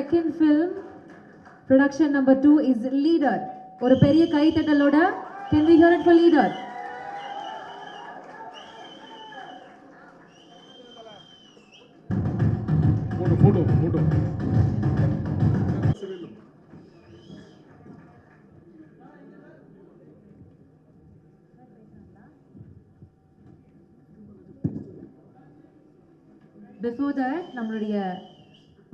second film, production number 2 is Leader. ஒரு பெரிய கைத்தட்டலோட, can we hear it for Leader? Photo. Before that, நம்மளுடைய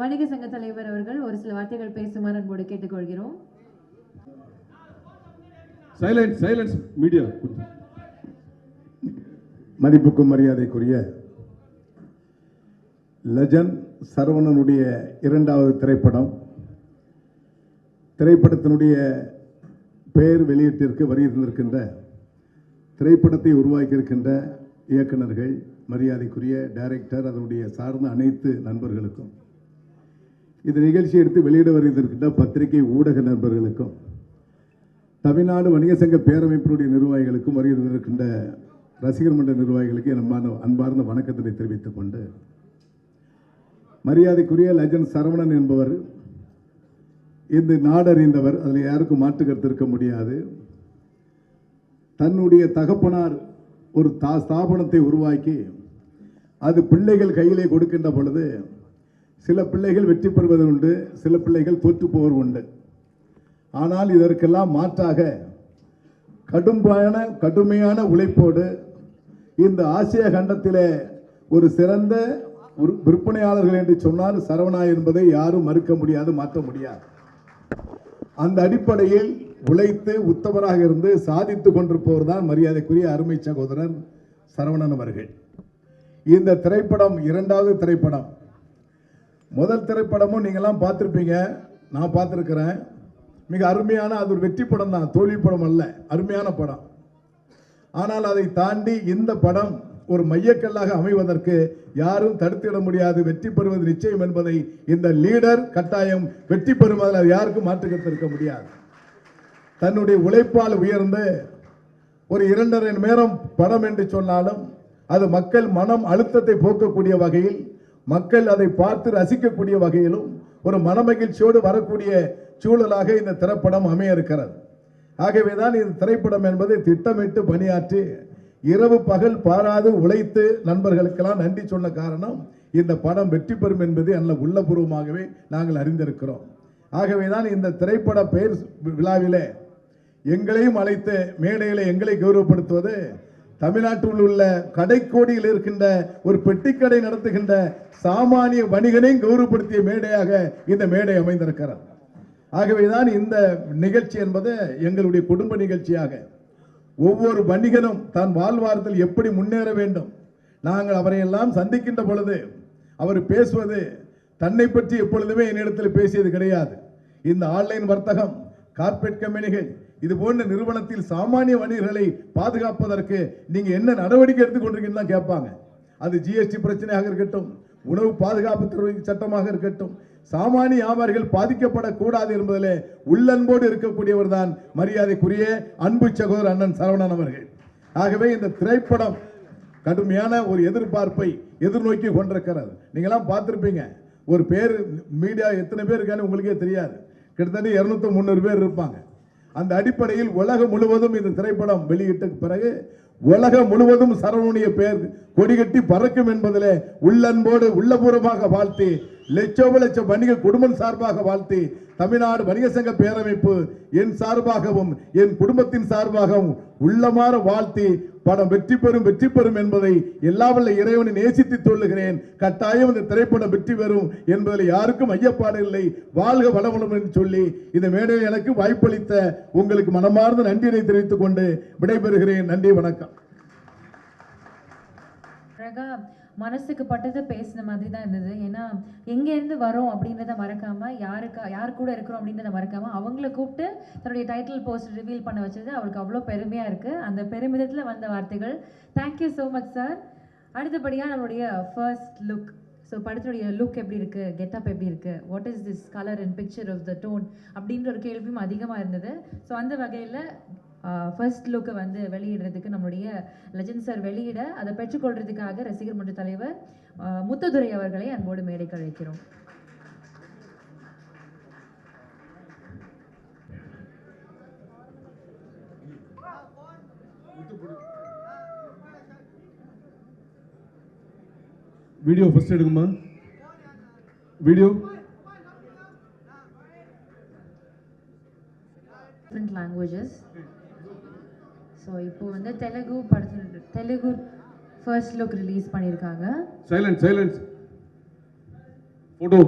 வணிக சங்க தலைவர் அவர்கள் ஒரு சில வார்த்தைகள் பேசுமாறு அன்போடு கேட்டுக்கொள்கிறோம். Silence media. மதிப்புக்கும் மரியாதைக்குரிய லெஜண்ட் சரவணனுடைய இரண்டாவது திரைப்படத்தினுடைய பெயர் வெளியீட்டிற்கு வருகின்றிருக்கின்ற திரைப்படத்தை உருவாக்கியிருக்கின்ற இயக்குநர்கள், மரியாதைக்குரிய டைரக்டர், அதனுடைய சார்ந்த அனைத்து நண்பர்களுக்கும், இந்த நிகழ்ச்சி எடுத்து வெளியிட வருகின்ற பத்திரிகை ஊடக நண்பர்களுக்கும், தமிழ்நாடு வணிக சங்க பேரமைப்பினுடைய நிர்வாகிகளுக்கும், வருகின்ற ரசிகர் மன்ற நிர்வாகிகளுக்கு என் அன்பார்ந்த வணக்கத்தினை தெரிவித்துக் கொண்டு, மரியாதைக்குரிய லெஜண்ட் சரவணன் என்பவர் இந்த நாடறிந்தவர், அதில் யாருக்கும் மாற்று கருத்து இருக்க முடியாது. தன்னுடைய தகப்பனார் ஒரு ஸ்தாபனத்தை உருவாக்கி அது பிள்ளைகள் கையிலே கொடுக்கின்ற பொழுது சில பிள்ளைகள் வெற்றி பெறுவது உண்டு, சில பிள்ளைகள் தோற்று போவது உண்டு. ஆனால் இதற்கெல்லாம் மாற்றாக கடுமையான உழைப்போடு இந்த ஆசிய கண்டத்திலே ஒரு சிறந்த விற்பனையாளர்கள் என்று சொன்னால் சரவணா என்பதை யாரும் மறுக்க முடியாது, மாற்ற முடியாது. அந்த அடிப்படையில் உழைத்து உத்தவராக இருந்து சாதித்துக் கொண்டிருப்பவர் தான் மரியாதைக்குரிய அருமை சகோதரர் சரவணன் அவர்கள். இந்த திரைப்படம் இரண்டாவது திரைப்படம். முதல் திரைப்படமும் நீங்கள்லாம் பார்த்துருப்பீங்க, நான் பார்த்துருக்கிறேன். மிக அருமையான, அது ஒரு வெற்றி படம் தான், தோல்வி படம் அல்ல, அருமையான படம். ஆனால் அதை தாண்டி இந்த படம் ஒரு மையக்கல்லாக அமைவதற்கு யாரும் தடுத்திட முடியாது. வெற்றி பெறுவது நிச்சயம் என்பதை இந்த லீடர் கட்டாயம் வெற்றி பெறுவதில் அது யாருக்கும் மாற்றுக்கருத்து இருக்க முடியாது. தன்னுடைய உழைப்பால் உயர்ந்து ஒரு 2.5 மணி நேரம் படம் என்று சொன்னாலும் அது மக்கள் மனம் அழுத்தத்தை போக்கக்கூடிய வகையில், மக்கள் அதை பார்த்து ரசிக்கக்கூடிய வகையிலும் ஒரு மனமகிழ்ச்சியோடு வரக்கூடிய சூழலாக இந்த திரைப்படம் அமைய இருக்கிறது. ஆகவேதான் இந்த திரைப்படம் என்பது திட்டமிட்டு பணியாற்றி இரவு பகல் பாராது உழைத்து நண்பர்களுக்கெல்லாம் நன்றி சொன்ன காரணம் இந்த படம் வெற்றி பெறும் என்பது அல்ல, உள்ளபூர்வமாகவே நாங்கள் அறிந்திருக்கிறோம். ஆகவேதான் இந்த திரைப்பட பெயர் விழாவிலே எங்களையும் அழைத்து மேடையில் எங்களை கௌரவப்படுத்துவது தமிழ்நாட்டில் உள்ள கடைக்கோடியில் இருக்கின்ற ஒரு பெட்டிக்கடை நடத்துகின்ற சாமானிய வணிகனையும் கௌரவப்படுத்திய மேடையாக இந்த மேடை அமைந்திருக்கிறது. ஆகவேதான் இந்த நிகழ்ச்சி என்பது எங்களுடைய குடும்ப நிகழ்ச்சியாக ஒவ்வொரு வணிகனும் தான் வாழ்வாரத்தில் எப்படி முன்னேற வேண்டும். நாங்கள் அவரையெல்லாம் சந்திக்கின்ற பொழுது அவர் பேசுவது தன்னை பற்றி எப்பொழுதுமே என்னிடத்தில் பேசியது கிடையாது. இந்த ஆன்லைன் வர்த்தகம், கார்ப்பரேட் கம்பெனிகள், இது போன்ற நிறுவனத்தில் சாமானிய வணிகர்களை பாதுகாப்பதற்கு நீங்க என்ன நடவடிக்கை எடுத்துக்கொண்டிருக்கீங்க கேட்பாங்க. அது ஜிஎஸ்டி பிரச்சனையாக இருக்கட்டும், உணவு பாதுகாப்பு துறை சட்டமாக இருக்கட்டும், சாமானிய வியாபாரிகள் பாதிக்கப்படக்கூடாது என்பதிலே உள்ளன்போடு இருக்கக்கூடியவர் தான் மரியாதைக்குரிய அன்பு சகோதரர் அண்ணன் சரவணன் அவர்கள். ஆகவே இந்த திரைப்படம் கடுமையான ஒரு எதிர்பார்ப்பை எதிர்நோக்கி கொண்டிருக்கிறது. நீங்களாம் பார்த்துருப்பீங்க, ஒரு பேர் மீடியா எத்தனை பேர் இருக்கான்னு உங்களுக்கே தெரியாது, கிட்டத்தட்ட 200-300 பேர் இருப்பாங்க. அந்த அடிப்படையில் உலகம் முழுவதும் இந்த திரைப்படம் வெளியிட்ட பிறகு உலகம் முழுவதும் சரவணனுடைய பெயர் கொடிகட்டி பறக்கும் என்பதிலே உள்ளன்போடு உள்ளபூர்வமாக வாழ்த்தி, லட்சோப வணிக குடும்பம் சார்பாக வாழ்த்தி, தமிழ்நாடு வணிக சங்க பேரமைப்பு என் சார்பாகவும் என் குடும்பத்தின் சார்பாகவும் உள்ளமாற வாழ்த்தி படம் வெற்றி பெறும் என்பதை எல்லாவல்ல இறைவனை நேசித்து சொல்லுகிறேன். கட்டாயம் இந்த திரைப்படம் வெற்றி பெறும் என்பதில் யாருக்கும் ஐயப்பாடு இல்லை. வாழ்க வளமுடன் என்று சொல்லி இந்த மேடையில் எனக்கு வாய்ப்பளித்த உங்களுக்கு மனமார்ந்த நன்றியை தெரிவித்துக் கொண்டு விடைபெறுகிறேன். நன்றி, வணக்கம். மனசுக்கு பட்டதை பேசின மாதிரி தான் இருந்தது. ஏன்னா எங்கேருந்து வரோம் அப்படின்றத மறக்காம, யார் கூட இருக்கிறோம் அப்படின்றத மறக்காம அவங்கள கூப்பிட்டு தன்னுடைய டைட்டில் போஸ்ட் ரிவீல் பண்ண வச்சது அவருக்கு அவ்வளோ பெருமையாக இருக்குது. அந்த பெருமிதத்தில் வந்த வார்த்தைகள். Thank you so much sir. அடுத்தபடியாக நம்மளுடைய ஃபர்ஸ்ட் லுக். ஸோ படத்துடைய லுக் எப்படி இருக்குது, கெட்டப் எப்படி இருக்குது, what is this colour and picture of the tone அப்படின்ற ஒரு கேள்வியும் அதிகமாக இருந்தது. ஸோ அந்த வகையில் ஃபர்ஸ்ட் லுக்கை வந்து வெளியிடுறதுக்கு நம்மளுடைய லெஜண்ட் சார் வெளியிட அதை பெற்றுக்கொள்றதுக்காக ரசிகர் மன்ற தலைவர் முத்துதுரை அவர்களை அன்போடு மேடைக்கு அழைக்கிறோம். வீடியோ ஃபர்ஸ்ட் எடுங்கம்மா. Video different languages. ஸோ இப்போ வந்து தெலுங்கு ஃபர்ஸ்ட் லுக் ரிலீஸ் பண்ணியிருக்காங்க. Silence photo.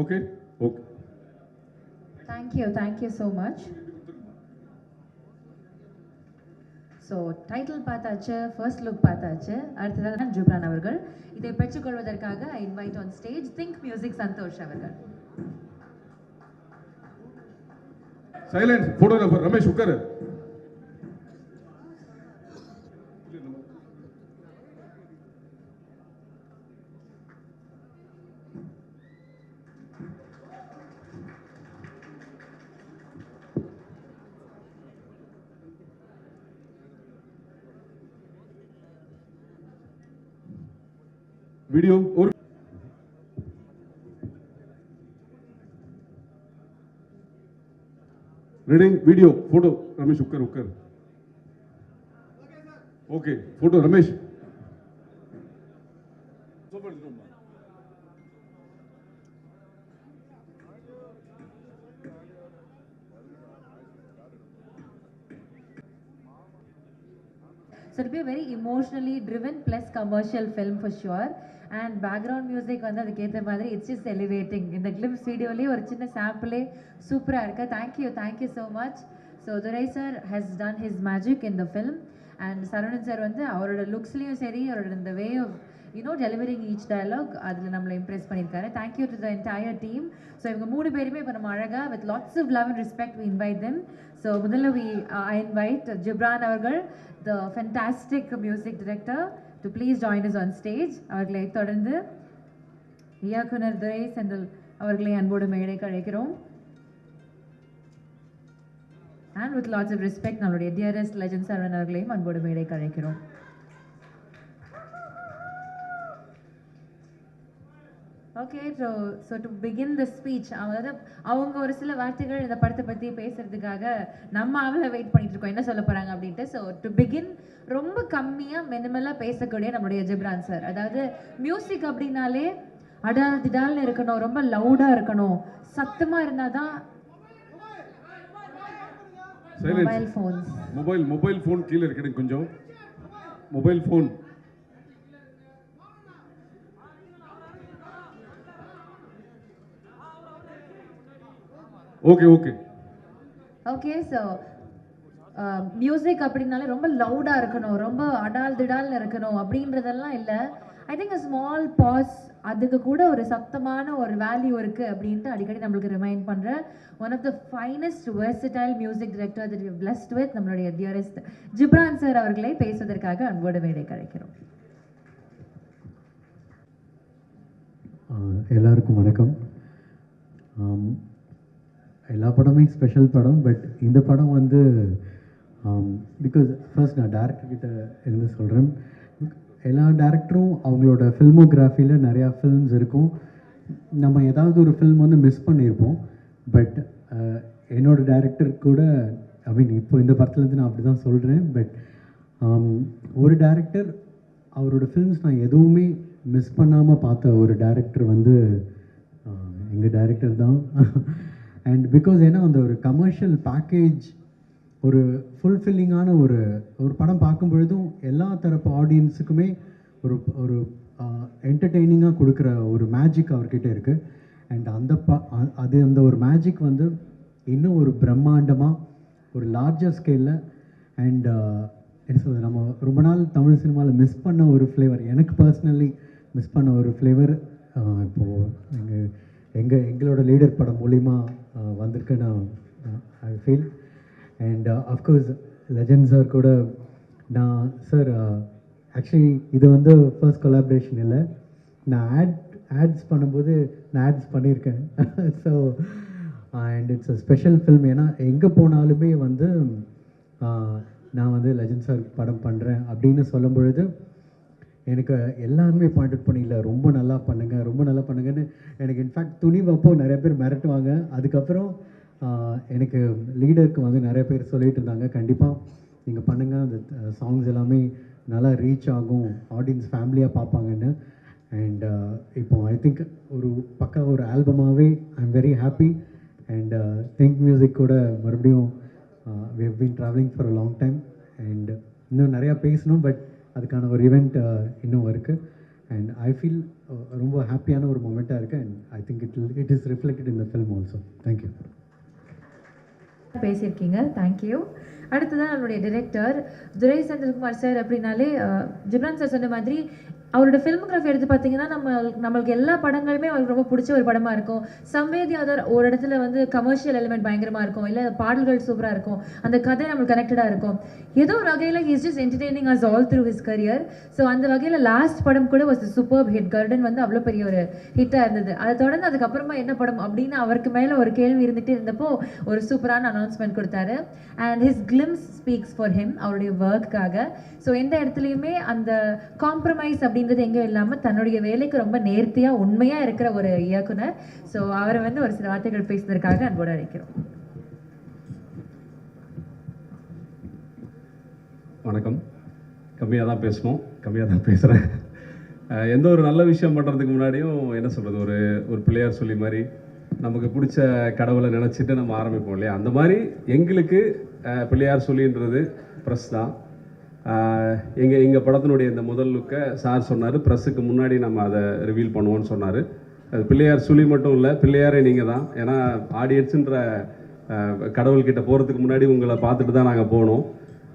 Okay. Thank you so much. So title பார்த்தாச்சு, ஃபர்ஸ்ட் லுக் பார்த்தாச்சு. அடுத்ததாக ஜிப்ரான் அவர்கள் இதை பெற்றுக்கொள்வதற்காக I invite on stage think music Santhosh அவர்கள். சைலன்ஸ். போட்டோகிராஃபர் ரமேஷ் உட்காரு. வீடியோ ஒரு ரெடி. வீடியோ போட்டோ ரமேஷ் உட்கார். Okay photo Ramesh. So it'll be a very emotionally driven plus commercial film for sure. And background music வந்து அதுக்கேற்ற மாதிரி it's just elevating. இந்த glimpse வீடியோலேயே ஒரு சின்ன சாம்பிளே சூப்பராக இருக்கு. Thank you so much. So Durai sir has done his magic in the film. And Saravanan sir வந்து அவரோட லுக்ஸ்லேயும் சரி, அவரோட இந்த way of delivering each dialogue அதில் நம்மளை இம்ப்ரெஸ் பண்ணியிருக்காரு. Thank you to the entire team. So இவங்க 3 பேருமே இப்போ நம்ம அழகா with lots of love and respect we invite them. So முதல்ல I invite ஜிப்ரான் அவர்கள், the fantastic music director, to please join us on stage. அவர்களை தொடர்ந்து இயக்குனர் துரை செந்தில் அவர்களை அன்போடு மேடைக்கு அழைக்கிறோம். And with lots of respect நம்மளுடைய dearest legend சரவணன் அவர்களையும் அன்போடு மேடைக்கு அழைக்கிறோம். Okay. So to begin the speech, அதாவது அவங்க ஒரு சில வார்த்தைகள் இந்த படத்தை பற்றி பேசுறதுக்காக நம்ம அவளை வெயிட் பண்ணிட்டு இருக்கோம் என்ன சொல்ல போகிறாங்க அப்படின்ட்டு. ஸோ டு பிகின் ரொம்ப கம்மியாக மினிமலாக பேசக்கூடிய நம்மளுடைய ஜிப்ரான் சார். அதாவது மியூசிக் அப்படின்னாலே அடால் திடால்னு இருக்கணும், ரொம்ப லவுடாக இருக்கணும், சத்தமாக இருந்தால் தான். மொபைல் ஃபோன் கீழே இருக்கணும் கொஞ்சம். Mobile phone okay. So music அப்படின்னாலே ரொம்ப லவுடாக இருக்கணும், ரொம்ப அடால் திடால்னு இருக்கணும் அப்படின்றதெல்லாம் இல்லை. I think a small pass, அதுக்கு கூட ஒரு சத்தமான ஒரு வேல்யூ இருக்குது அப்படின்ட்டு அடிக்கடி நம்மளுக்கு ரிமைண்ட் பண்ணுற one of the finest versatile music director that we blessed with நம்மளுடைய டியரஸ்ட் ஜிப்ரான் சார் அவர்களை பேசுவதற்காக அன்போடு மேடை கழிக்கிறோம். எல்லாருக்கும் வணக்கம். எல்லா படமே ஸ்பெஷல் படம், பட் இந்த படம் வந்து பிகாஸ் ஃபர்ஸ்ட் நான் டேரக்டர்கிட்ட இருந்து சொல்கிறேன். எல்லா டேரக்டரும் அவங்களோட ஃபில்மோகிராஃபியில் நிறையா ஃபில்ம்ஸ் இருக்கும். நம்ம ஏதாவது ஒரு ஃபில்ம் வந்து மிஸ் பண்ணியிருப்போம். பட் என்னோடய டேரக்டர் கூட ஐ மீன் இப்போ இந்த படத்துலேருந்து நான் அப்படி தான் சொல்கிறேன். பட் ஒரு டேரக்டர் அவரோட ஃபில்ம்ஸ் நான் எதுவுமே மிஸ் பண்ணாமல் பார்த்த ஒரு டேரக்டர் வந்து எங்கள் டேரக்டர் தான். அண்ட் பிகாஸ் ஏன்னா அந்த ஒரு கமர்ஷியல் பேக்கேஜ், ஒரு ஃபுல்ஃபில்லிங்கான ஒரு படம் பார்க்கும் பொழுதும் எல்லா தரப்பு ஆடியன்ஸுக்குமே ஒரு ஒரு என்டர்டெய்னிங்காக கொடுக்குற ஒரு மேஜிக் அவர்கிட்ட இருக்குது. அண்ட் அந்த ஒரு மேஜிக் வந்து இன்னும் ஒரு பிரம்மாண்டமாக ஒரு லார்ஜர் ஸ்கேலில் அண்ட் என்ன சொல்கிறது, நம்ம ரொம்ப நாள் தமிழ் சினிமாவில் மிஸ் பண்ண ஒரு ஃப்ளேவர், எனக்கு பர்சனலி மிஸ் பண்ண ஒரு ஃப்ளேவர் இப்போது எங்களோட லீடர் படம் மூலிமா வந்திருக்கு நான் I feel. And of course legend sir கூட நான் சார் ஆக்சுவலி இது வந்து ஃபர்ஸ்ட் கொலாபரேஷன் இல்லை, நான் ஆட்ஸ் பண்ணும்போது நான் ஆட்ஸ் பண்ணியிருக்கேன். So and it's a special film. ஏன்னா எங்கே போனாலுமே வந்து நான் வந்து லெஜண்ட் சார் படம் பண்ணுறேன் அப்படின்னு சொல்லும் பொழுது எனக்கு எல்லாருமே பாயிண்ட் அவுட் பண்ணிடல, ரொம்ப நல்லா பண்ணுங்கன்னு எனக்கு இன்ஃபேக்ட் துணிவப்போ நிறைய பேர் மிரட்டுவாங்க. அதுக்கப்புறம் எனக்கு லீடருக்கு வந்து நிறைய பேர் சொல்லிட்டு இருந்தாங்க, கண்டிப்பாக நீங்கள் பண்ணுங்கள், அந்த சாங்ஸ் எல்லாமே நல்லா ரீச் ஆகும், ஆடியன்ஸ் ஃபேமிலியாக பார்ப்பாங்கன்னு. அண்ட் இப்போ ஐ திங்க் ஒரு ஆல்பமாகவே I am very happy. And think music கூட மறுபடியும் we have been traveling for a long time and இன்னும் நிறையா பேசணும், பட் அதுக்கான ஒரு ஈவெண்ட் இன்னும் இருக்குது. அண்ட் ஐ ஃபீல் ரொம்ப ஹாப்பியான ஒரு மொமெண்ட்டாக இருக்குது. And I think it is reflected in the film also. Thank you. பேசியிருக்கீங்க, தேங்க்யூ. அடுத்ததான் நம்மளுடைய டிரெக்டர் துரை சந்திரகுமார் சார். அப்படின்னாலே ஜிப்ரான் சார் சொன்ன மாதிரி அவரோட ஃபில்மோகிராஃபி எடுத்து பார்த்தீங்கன்னா நம்மளுக்கு எல்லா படங்களுமே அவருக்கு ரொம்ப பிடிச்ச ஒரு படமாக இருக்கும். சம்வேதி அதர் ஒரு இடத்துல வந்து கமர்ஷியல் எலிமெண்ட் பயங்கரமாக இருக்கும், இல்லை பாடல்கள் சூப்பராக இருக்கும், அந்த கதை நம்மளுக்கு கனெக்டடாக இருக்கும். ஏதோ ஒரு வகையில் he is just entertaining as all through his career. So அந்த வகையில் லாஸ்ட் படம் கூட வாஸ் சூப்பர் ஹிட். கர்டன் வந்து அவ்வளோ பெரிய ஒரு ஹிட்டாக இருந்தது. அதை தொடர்ந்து அதுக்கப்புறமா என்ன படம் அப்படின்னு அவருக்கு மேலே ஒரு கேள்வி இருந்துகிட்டே இருந்தப்போ ஒரு சூப்பரான அனௌன்ஸ்மெண்ட் கொடுத்தாரு. And his glimpse speaks for him, அவருடைய ஒர்க்காக. ஸோ எந்த இடத்துலையுமே அந்த காம்ப்ரமைஸ் அப்படின்றது எங்கேயும் இல்லாமல் தன்னுடைய வேலைக்கு ரொம்ப நேர்த்தியாக உண்மையாக இருக்கிற ஒரு இயக்குனர். ஸோ அவரை வந்து ஒரு சில வார்த்தைகள் பேசுவதற்காக அன்போடு அழைக்கிறோம். வணக்கம். கம்மியாக தான் பேசணும், கம்மியாக தான் பேசுகிறேன். எந்த ஒரு நல்ல விஷயம் பண்ணுறதுக்கு முன்னாடியும் என்ன சொல்கிறது, ஒரு பிள்ளையார் சொல்லி மாதிரி நமக்கு பிடிச்ச கடவுளை நினச்சிட்டு நம்ம ஆரம்பிப்போம் இல்லையா? அந்த மாதிரி எங்களுக்கு பிள்ளையார் சொல்லின்றது ப்ரெஸ் தான். எங்கள் படத்தினுடைய இந்த முதல் லுக்கை சார் சொன்னார், ப்ரெஸ்ஸுக்கு முன்னாடி நம்ம அதை ரிவீல் பண்ணுவோன்னு சொன்னார். அது பிள்ளையார் சொல்லி மட்டும் இல்லை, பிள்ளையாரே நீங்கள் தான். ஏன்னா ஆடியன்ஸுன்ற கடவுள்கிட்ட போகிறதுக்கு முன்னாடி உங்களை பார்த்துட்டு தான் நாங்கள் போனோம்.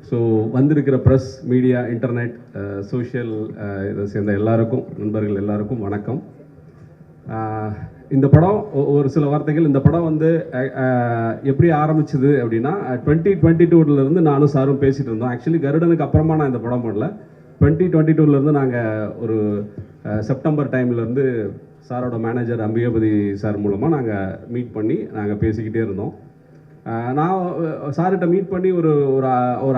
ஸோ வந்திருக்கிற ப்ரெஸ், மீடியா, இன்டர்நெட், சோஷியல் இதை சேர்ந்த எல்லாருக்கும், நண்பர்கள் எல்லாருக்கும் வணக்கம். இந்த படம் ஒரு சில வார்த்தைகள். இந்த படம் வந்து எப்படி ஆரம்பிச்சது அப்படின்னா 2022 நானும் சாரும் பேசிகிட்டு இருந்தோம். ஆக்சுவலி கருடனுக்கு அப்புறமா நான் இந்த படம் பண்ணல. 2022 நாங்கள் ஒரு செப்டம்பர் டைம்லேருந்து சாரோட மேனேஜர் அம்பிகாபதி சார் மூலமாக நாங்கள் மீட் பண்ணி நாங்கள் பேசிக்கிட்டே இருந்தோம். நான் சார்கிட்ட மீட் பண்ணி ஒரு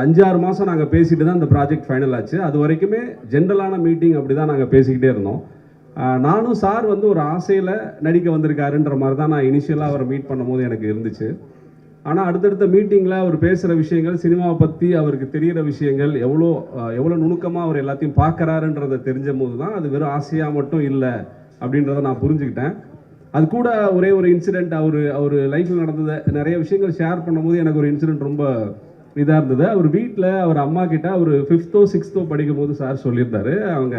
5-6 மாதம் நாங்கள் பேசிட்டு தான் இந்த ப்ராஜெக்ட் ஃபைனல் ஆச்சு. அது வரைக்குமே ஜென்ரலான மீட்டிங் அப்படி தான் நாங்கள் பேசிக்கிட்டே இருந்தோம். நானும் சார் வந்து ஒரு ஆசையில் நடிக்க வந்திருக்காருன்ற மாதிரி தான் நான் இனிஷியலாக அவரை மீட் பண்ணும்போது எனக்கு இருந்துச்சு. ஆனால் அடுத்தடுத்த மீட்டிங்கில் அவர் பேசுகிற விஷயங்கள், சினிமாவை பற்றி அவருக்கு தெரிகிற விஷயங்கள், எவ்வளோ நுணுக்கமாக அவர் எல்லாத்தையும் பார்க்குறாருன்றதை தெரிஞ்ச போது தான் அது வெறும் ஆசையாக மட்டும் இல்லை அப்படின்றத நான் புரிஞ்சுக்கிட்டேன். அது கூட ஒரே ஒரு இன்சிடெண்ட், அவர் லைஃப்பில் நடந்ததை நிறைய விஷயங்கள் ஷேர் பண்ணும்போது எனக்கு ஒரு இன்சிடெண்ட் ரொம்ப இதாக இருந்தது. அவர் வீட்டில் அவர் அம்மா கிட்ட அவர் 5th or 6th படிக்கும் போது சார் சொல்லியிருந்தாரு, அவங்க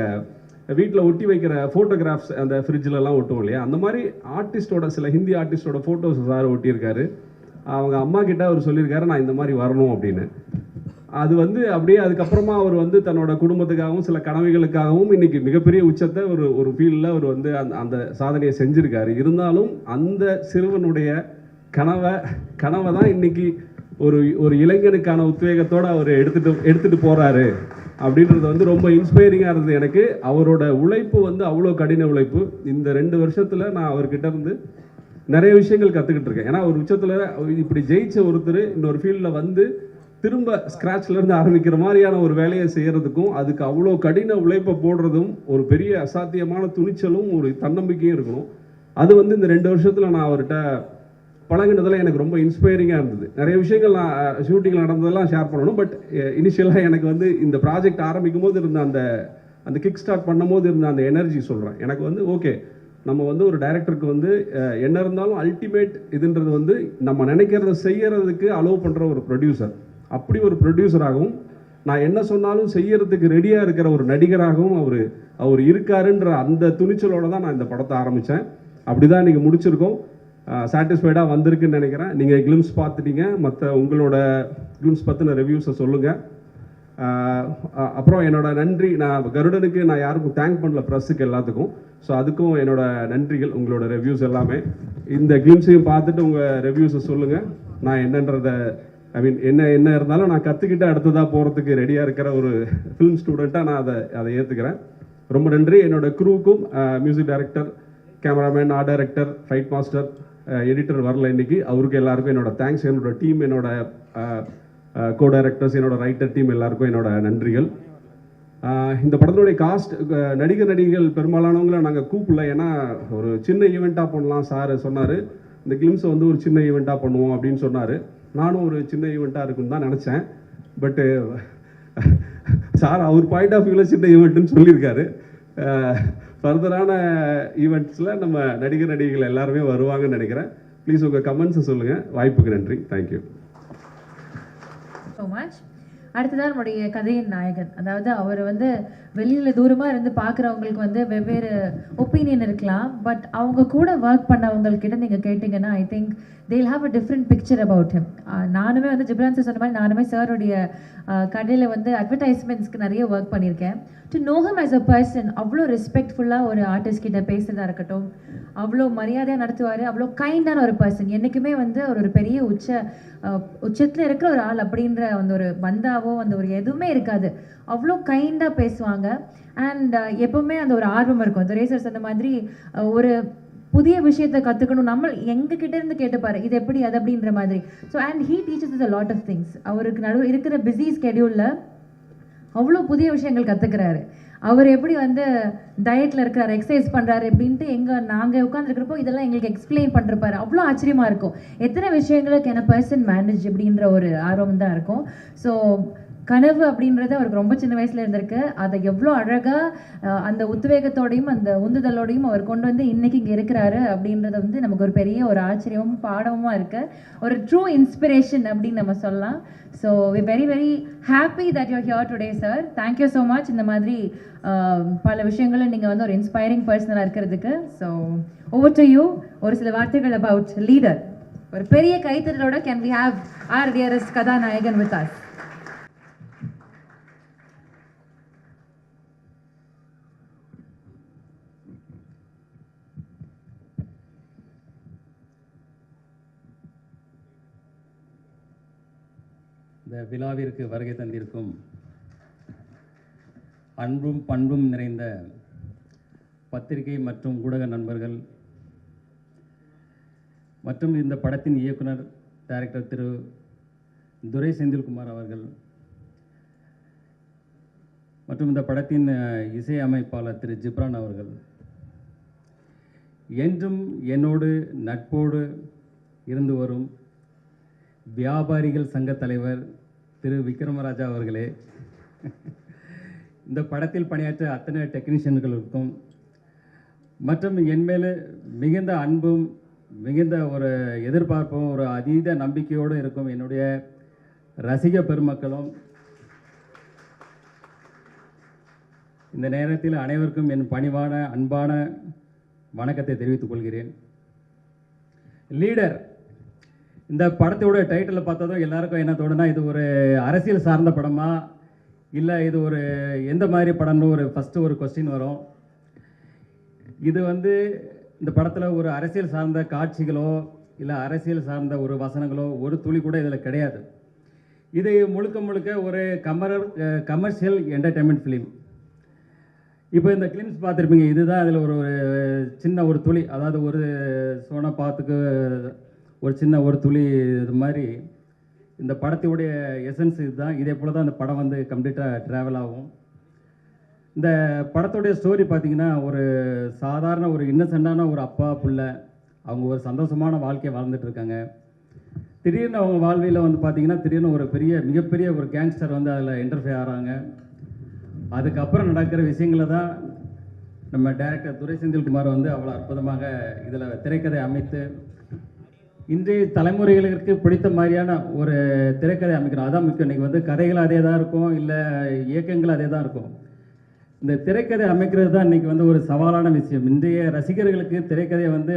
வீட்டில் ஒட்டி வைக்கிற ஃபோட்டோகிராஃப்ஸ் அந்த ஃப்ரிட்ஜிலலாம் ஒட்டும் இல்லையா, அந்த மாதிரி ஆர்டிஸ்டோட, சில ஹிந்தி ஆர்டிஸ்டோட ஃபோட்டோஸ் சார் ஒட்டியிருக்காரு. அவங்க அம்மா கிட்ட அவர் சொல்லியிருக்காரு, நான் இந்த மாதிரி வரணும் அப்படின்னு. அது வந்து அப்படியே அதுக்கப்புறமா அவர் வந்து தன்னோட குடும்பத்துக்காகவும் சில கனவுகளுக்காகவும் இன்னைக்கு மிகப்பெரிய உச்சத்தை ஒரு ஃபீல்டில் அவர் வந்து அந்த சாதனையை செஞ்சுருக்காரு. இருந்தாலும் அந்த சிறுவனுடைய கனவை தான் இன்னைக்கு ஒரு இளைஞனுக்கான உத்வேகத்தோடு அவர் எடுத்துட்டு போகிறாரு அப்படின்றது வந்து ரொம்ப இன்ஸ்பைரிங்காக இருந்தது எனக்கு. அவரோட உழைப்பு வந்து அவ்வளோ கடின உழைப்பு. இந்த 2 வருஷத்தில் நான் அவர்கிட்ட இருந்து நிறைய விஷயங்கள் கற்றுக்கிட்டு இருக்கேன். ஏன்னா ஒரு உச்சத்தில் இப்படி ஜெயிச்ச ஒருத்தர் இன்னொரு ஃபீல்டில் வந்து திரும்ப ஸ்க்ராட்ச்லேருந்து ஆரம்பிக்கிற மாதிரியான ஒரு வேலையை செய்கிறதுக்கும், அதுக்கு அவ்வளோ கடின உழைப்பை போடுறதும், ஒரு பெரிய அசாத்தியமான துணிச்சலும் ஒரு தன்னம்பிக்கையும் இருக்கணும். அது வந்து இந்த 2 வருஷத்தில் நான் அவர்கிட்ட பழகினதில் எனக்கு ரொம்ப இன்ஸ்பைரிங்காக இருந்தது. நிறைய விஷயங்கள் நான் ஷூட்டிங்கில் நடந்ததெல்லாம் ஷேர் பண்ணணும். பட் இனிஷியலாக எனக்கு வந்து இந்த ப்ராஜெக்ட் ஆரம்பிக்கும் போது இருந்த அந்த கிக் ஸ்டார்ட் பண்ணும் போது இருந்த அந்த எனர்ஜி சொல்கிறேன். எனக்கு வந்து ஓகே, நம்ம வந்து ஒரு டைரக்டருக்கு வந்து என்ன இருந்தாலும் அல்டிமேட் இதுன்றது வந்து நம்ம நினைக்கிறத செய்யறதுக்கு அலோவ் பண்ணுற ஒரு ப்ரொடியூசர். அப்படி ஒரு ப்ரொடியூசராகவும் நான் என்ன சொன்னாலும் செய்யறதுக்கு ரெடியாக இருக்கிற ஒரு நடிகராகவும் அவர் இருக்காருன்ற அந்த துணிச்சலோடு தான் நான் இந்த படத்தை ஆரம்பித்தேன். அப்படி தான் இன்றைக்கி முடிச்சிருக்கோம். சாட்டிஸ்ஃபைடாக வந்திருக்குன்னு நினைக்கிறேன். நீங்கள் கிளிம்ஸ் பார்த்துட்டீங்க, மற்ற உங்களோட கிளிம்ஸ் பற்றின ரிவ்யூஸை சொல்லுங்கள். அப்புறம் என்னோட நன்றி, நான் கருடனுக்கு நான் யாருக்கும் தேங்க் பண்ணல, ப்ரெஸ்ஸுக்கு எல்லாத்துக்கும். ஸோ அதுக்கும் என்னோட நன்றிகள். உங்களோட ரிவ்யூஸ் எல்லாமே இந்த கிளிம்ஸையும் பார்த்துட்டு உங்கள் ரிவ்யூஸை சொல்லுங்கள். நான் என்னன்றதை என்ன இருந்தாலும் நான் கற்றுக்கிட்டு அடுத்ததாக போகிறதுக்கு ரெடியாக இருக்கிற ஒரு ஃபிலிம் ஸ்டூடெண்ட்டாக நான் அதை ஏற்றுக்கிறேன். ரொம்ப நன்றி. என்னோட க்ரூவுக்கும், music director, cameraman, art director, fight master, editor வரல இன்னைக்கு, அவருக்கு எல்லாருக்கும் என்னோட தேங்க்ஸ். என்னோட டீம், என்னோட கோ டைரக்டர்ஸ், என்னோட ரைட்டர் டீம் எல்லாருக்கும் என்னோட நன்றிகள். இந்த படத்தினுடைய காஸ்ட், நடிகர்கள் பெரும்பாலானவங்களை நாங்கள் கூப்பிடல. ஏன்னா ஒரு சின்ன ஈவெண்ட்டாக பண்ணலாம் சார் சொன்னார். இந்த கிளிம்ஸை வந்து ஒரு சின்ன ஈவெண்ட்டாக பண்ணுவோம் அப்படின்னு சொன்னார். நானும் ஒரு சின்ன ஈவெண்ட்டாக இருக்குன்னு தான் நினச்சேன். பட்டு சார் அவர் பாயிண்ட் ஆஃப் வியூவில் சின்ன ஈவெண்ட்டுன்னு சொல்லியிருக்காரு. ஃபர்தரான ஈவெண்ட்ஸில் நம்ம நடிகர்கள் எல்லாருமே வருவாங்கன்னு நினைக்கிறேன். ப்ளீஸ் உங்கள் கமெண்ட்ஸை சொல்லுங்கள். வாய்ப்புக்கு நன்றி. Thank you so much. அடுத்ததான் நம்முடைய கதையின் நாயகன். அதாவது அவர் வந்து வெளியில் தூரமாக இருந்து பார்க்குறவங்களுக்கு வந்து வெவ்வேறு ஒப்பீனியன் இருக்கலாம். பட் அவங்க கூட ஒர்க் பண்ணவங்கக்கிட்ட நீங்கள் கேட்டிங்கன்னா I think they'll have a different picture about him. நானுமே வந்து ஜிப்ரான் சார் சொன்ன மாதிரி நானுமே சாருடைய கடையில் வந்து அட்வர்டைஸ்மெண்ட்ஸ்க்கு நிறைய ஒர்க் பண்ணியிருக்கேன். To know him as a person, அவ்வளோ ரெஸ்பெக்ட்ஃபுல்லாக ஒரு ஆர்டிஸ்ட் கிட்ட பேசுகிறதா இருக்கட்டும், அவ்வளோ மரியாதையாக நடத்துவார். அவ்வளோ கைண்டான ஒரு பர்சன். என்றைக்குமே வந்து அவர் ஒரு பெரிய உச்சத்தில் இருக்கிற ஒரு ஆள் அப்படின்ற அந்த ஒரு பந்தாவோ அந்த ஒரு எதுவுமே இருக்காது. அவ்வளோ கைண்டாக பேசுவாங்க. அண்ட் எப்போவுமே அந்த ஒரு ஆர்வம் இருக்கும். துரை சார் சொன்ன மாதிரி ஒரு புதிய விஷயத்தை கற்றுக்கணும், நம்ம எங்ககிட்ட இருந்து கேட்டுப்பாரு இது எப்படி அது அப்படின்ற மாதிரி. So and he teaches is a lot of things. அவருக்கு நடுவு இருக்கிற பிஸி ஸ்கெடியூலில் அவ்வளோ புதிய விஷயங்கள் கற்றுக்கிறாரு. அவர் எப்படி வந்து டயட்டில் இருக்கிறாரு, எக்ஸசைஸ் பண்ணுறாரு அப்படின்ட்டு நாங்கள் உட்காந்துருக்கிறப்போ இதெல்லாம் எங்களுக்கு எக்ஸ்பிளைன் பண்ணுறப்பாரு. அவ்வளோ ஆச்சரியமாக இருக்கும். எத்தனை விஷயங்களை கேன் அ பர்சன் மேனேஜ் அப்படின்ற ஒரு ஆர்வம் தான் இருக்கும். ஸோ கனவு அப்படின்றது அவருக்கு ரொம்ப சின்ன வயசுல இருந்திருக்கு. அதை எவ்வளோ அழகாக அந்த உத்வேகத்தோடையும் அந்த உந்துதலோடையும் அவர் கொண்டு வந்து இன்னைக்கு இங்கே இருக்கிறாரு அப்படின்றது வந்து நமக்கு ஒரு பெரிய ஒரு ஆச்சரியமும் பாடமுமா இருக்கு. ஒரு ட்ரூ இன்ஸ்பிரேஷன் அப்படின்னு நம்ம சொல்லலாம். So we very very happy that you're here today sir. Thank you so much. இந்த மாதிரி பல விஷயங்களை நீங்கள் வந்து ஒரு இன்ஸ்பைரிங் பர்சனாக இருக்கிறதுக்கு. So over to you. ஒரு சில வார்த்தைகள் அபவுட் லீடர். ஒரு பெரிய கைத்தறலோட can we have our dearest கதாநாயகன் வித் அஸ். இந்த விழாவிற்கு வருகை தந்திருக்கும் அன்பும் பண்பும் நிறைந்த பத்திரிகை மற்றும் ஊடக நண்பர்கள் மற்றும் இந்த படத்தின் இயக்குனர் டைரக்டர் திரு துரை செந்தில்குமார் அவர்கள் மற்றும் இந்த படத்தின் இசை அமைப்பாளர் திரு ஜிப்ரான் அவர்கள், என்றும் என்னோடு நட்போடு இருந்து வரும் வியாபாரிகள் சங்க தலைவர் திரு விக்ரமராஜா அவர்களே, இந்த படத்தில் பணியாற்ற அத்தனை டெக்னீஷியன்களுக்கும் மற்றும் என்மேல் மிகுந்த அன்பும் மிகுந்த ஒரு எதிர்பார்ப்பும் ஒரு அதீத நம்பிக்கையோடு இருக்கும் என்னுடைய ரசிக பெருமக்களும், இந்த நேரத்தில் அனைவருக்கும் என் பணிவான அன்பான வணக்கத்தை தெரிவித்துக் கொள்கிறேன். லீடர் இந்த படத்தோட டைட்டில் பார்த்ததும் எல்லாருக்கும் என்ன தோணுனா, இது ஒரு அரசியல் சார்ந்த படமா இல்லை இது ஒரு எந்த மாதிரி படம்னு ஃபஸ்ட்டு ஒரு கொஸ்டின் வரும். இது வந்து இந்த படத்தில் ஒரு அரசியல் சார்ந்த காட்சிகளோ இல்லை அரசியல் சார்ந்த ஒரு வசனங்களோ ஒரு துளி கூட இதில் கிடையாது. இது முழுக்க முழுக்க ஒரு கமர்ஷியல் என்டர்டைன்மெண்ட் ஃபிலிம். இப்போ இந்த கிளிம்ஸ் பார்த்துருப்பீங்க. இதுதான் அதில் ஒரு சின்ன ஒரு துளி, அதாவது ஒரு சோனா பாத்துக்கு ஒரு சின்ன ஒரு துளி இது மாதிரி இந்த படத்துடைய எசன்ஸ் இதுதான். இதே போல் தான் இந்த படம் வந்து கம்ப்ளீட்டாக ட்ராவல் ஆகும். இந்த படத்துடைய ஸ்டோரி பார்த்திங்கன்னா, ஒரு சாதாரண ஒரு இன்னசென்டான ஒரு அப்பா பிள்ளை, அவங்க ஒரு சந்தோஷமான வாழ்க்கையை வாழ்ந்துட்டு இருக்காங்க. திடீர்னு அவங்க வாழ்வியில் வந்து பார்த்திங்கன்னா திடீர்னு ஒரு மிகப்பெரிய ஒரு கேங்ஸ்டர் வந்து அதில் இன்டர்ஃபியர் ஆகிறாங்க. அதுக்கப்புறம் நடக்கிற விஷயங்களை தான் நம்ம டைரக்டர் துரை செந்தில்குமார் வந்து அவ்வளோ அற்புதமாக இதில் திரைக்கதை அமைத்து இன்றைய தலைமுறைகளுக்கு பிடித்த மாதிரியான ஒரு திரைக்கதை அமைக்கணும். அதான் முக்கியம். இன்றைக்கி வந்து கதைகள் அதே தான் இருக்கும், இல்லை இயக்கங்கள் அதே தான் இருக்கும். இந்த திரைக்கதை அமைக்கிறது தான் இன்றைக்கி வந்து ஒரு சவாலான விஷயம். இன்றைய ரசிகர்களுக்கு திரைக்கதையை வந்து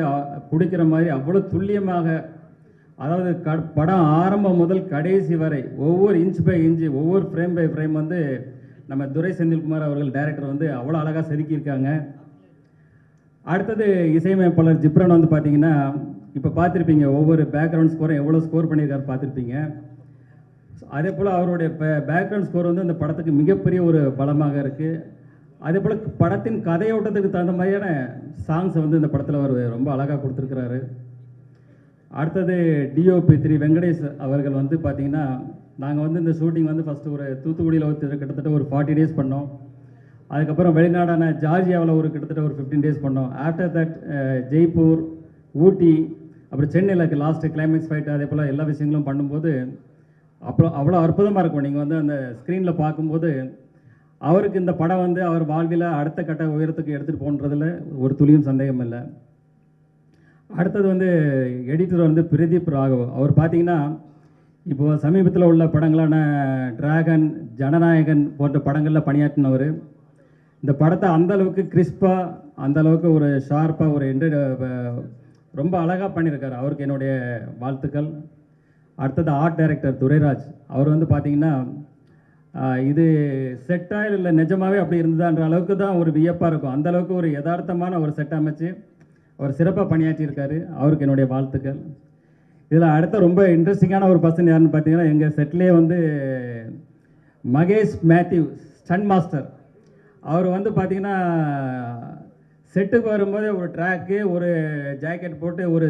பிடிக்கிற மாதிரி அவ்வளோ துல்லியமாக, அதாவது படம் ஆரம்பம் முதல் கடைசி வரை ஒவ்வொரு இன்ச் பை இன்ச்சு ஒவ்வொரு ஃப்ரேம் பை ஃப்ரேம் வந்து நம்ம துரை செந்தில்குமார் அவர்கள் டைரக்டர் வந்து அவ்வளோ அழகாக செதுக்கியிருக்காங்க. அடுத்தது இசையமைப்பாளர் ஜிப்ரான் வந்து பார்த்திங்கன்னா, இப்போ பார்த்துருப்பீங்க ஒவ்வொரு பேக்ரவுண்ட் ஸ்கோரும் எவ்வளோ ஸ்கோர் பண்ணியிருக்காரு பார்த்துருப்பீங்க. அதே போல் அவருடைய பேக்ரவுண்ட் ஸ்கோர் வந்து இந்த படத்துக்கு மிகப்பெரிய ஒரு பலமாக இருக்குது. அதே போல் படத்தின் கதையோட்டத்துக்கு தகுந்த மாதிரியான சாங்ஸை வந்து இந்த படத்தில் அவர் ரொம்ப அழகாக கொடுத்துருக்கிறாரு. அடுத்தது டிஓபி திரு வெங்கடேஷ் அவர்கள் வந்து பார்த்திங்கன்னா, நாங்கள் வந்து இந்த ஷூட்டிங் வந்து ஃபஸ்ட்டு ஒரு தூத்துக்குடியில் கிட்டத்தட்ட ஒரு 40 days பண்ணோம். அதுக்கப்புறம் வெளிநாடான ஜார்ஜியாவில் கிட்டத்தட்ட ஒரு 15 days பண்ணோம். ஆஃப்டர் தட் ஜெய்ப்பூர், ஊட்டி, அப்புறம் சென்னையில் லாஸ்ட்டு கிளைமேக்ஸ் ஃபைட்டு அதே போல் எல்லா விஷயங்களும் பண்ணும்போது அப்புறம் அவ்வளோ அற்புதமாக இருக்கும். நீங்கள் வந்து அந்த ஸ்க்ரீனில் பார்க்கும்போது அவருக்கு இந்த படம் வந்து அவர் வாழ்வில் அடுத்த கட்ட உயரத்துக்கு எடுத்துகிட்டு போன்றதில் ஒரு துளியும் சந்தேகம் இல்லை. அடுத்தது வந்து எடிட்டர் வந்து பிரதீப் ராகவ். அவர் பார்த்தீங்கன்னா இப்போது சமீபத்தில் உள்ள படங்களான டிராகன், ஜனநாயகன் போன்ற படங்களில் பணியாற்றினவர். இந்த படத்தை அந்தளவுக்கு கிறிஸ்பாக, அந்தளவுக்கு ஒரு ஷார்ப்பாக ஒரு ரொம்ப அழகாக பண்ணியிருக்காரு. அவருக்கு என்னுடைய வாழ்த்துக்கள். அடுத்தது ஆர்ட் டைரக்டர் துரைராஜ். அவர் வந்து பார்த்திங்கன்னா இது செட்டாக இல்லை நிஜமாகவே அப்படி இருந்ததான்ற அளவுக்கு தான் ஒரு வியப்பாக இருக்கும். அந்தளவுக்கு ஒரு யதார்த்தமான ஒரு செட் அமைச்சு அவர் சிறப்பாக பணியாற்றியிருக்காரு. அவருக்கு என்னுடைய வாழ்த்துக்கள். இதில் அடுத்த ரொம்ப இன்ட்ரெஸ்டிங்கான ஒரு பர்சன் யாருன்னு பார்த்தீங்கன்னா எங்கள் செட்லேயே வந்து மகேஷ் மேத்யூ, ஸ்டன் மாஸ்டர். அவர் வந்து பார்த்திங்கன்னா செட்டுக்கு வரும்போது ஒரு ட்ராக்கு, ஒரு ஜாக்கெட் போட்டு ஒரு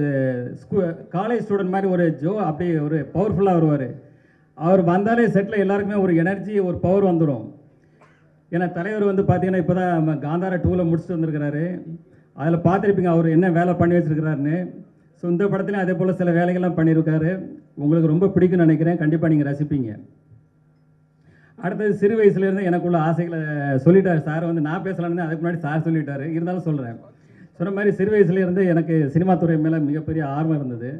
காலேஜ் ஸ்டூடெண்ட் மாதிரி ஒரு அப்படியே ஒரு பவர்ஃபுல்லாக வருவார். அவர் வந்தாலே செட்டில் எல்லாருக்குமே ஒரு எனர்ஜி, ஒரு பவர் வந்துடும். ஏன்னா தலைவர் வந்து பார்த்திங்கன்னா இப்போ தான் காந்தாரா 2ல் முடிச்சுட்டு வந்திருக்கிறாரு. அதில் பார்த்துருப்பீங்க அவர் என்ன வேலை பண்ணி வச்சுருக்கிறாருன்னு. ஸோ இந்த படத்துலையும் அதே போல் சில வேலைகள்லாம் பண்ணியிருக்காரு. உங்களுக்கு ரொம்ப பிடிக்கும்னு நினைக்கிறேன். கண்டிப்பாக நீங்கள் ரசிப்பீங்க. அடுத்தது சிறு வயசுலேருந்து எனக்குள்ள ஆசைகளை சொல்லிட்டார் சார். வந்து நான் பேசலான்னு அதுக்கு முன்னாடி சார் சொல்லிட்டார், இருந்தாலும் சொல்கிறேன். சொன்ன மாதிரி சிறு வயசுலேருந்து எனக்கு சினிமா துறை மேலே மிகப்பெரிய ஆர்வம் இருந்தது.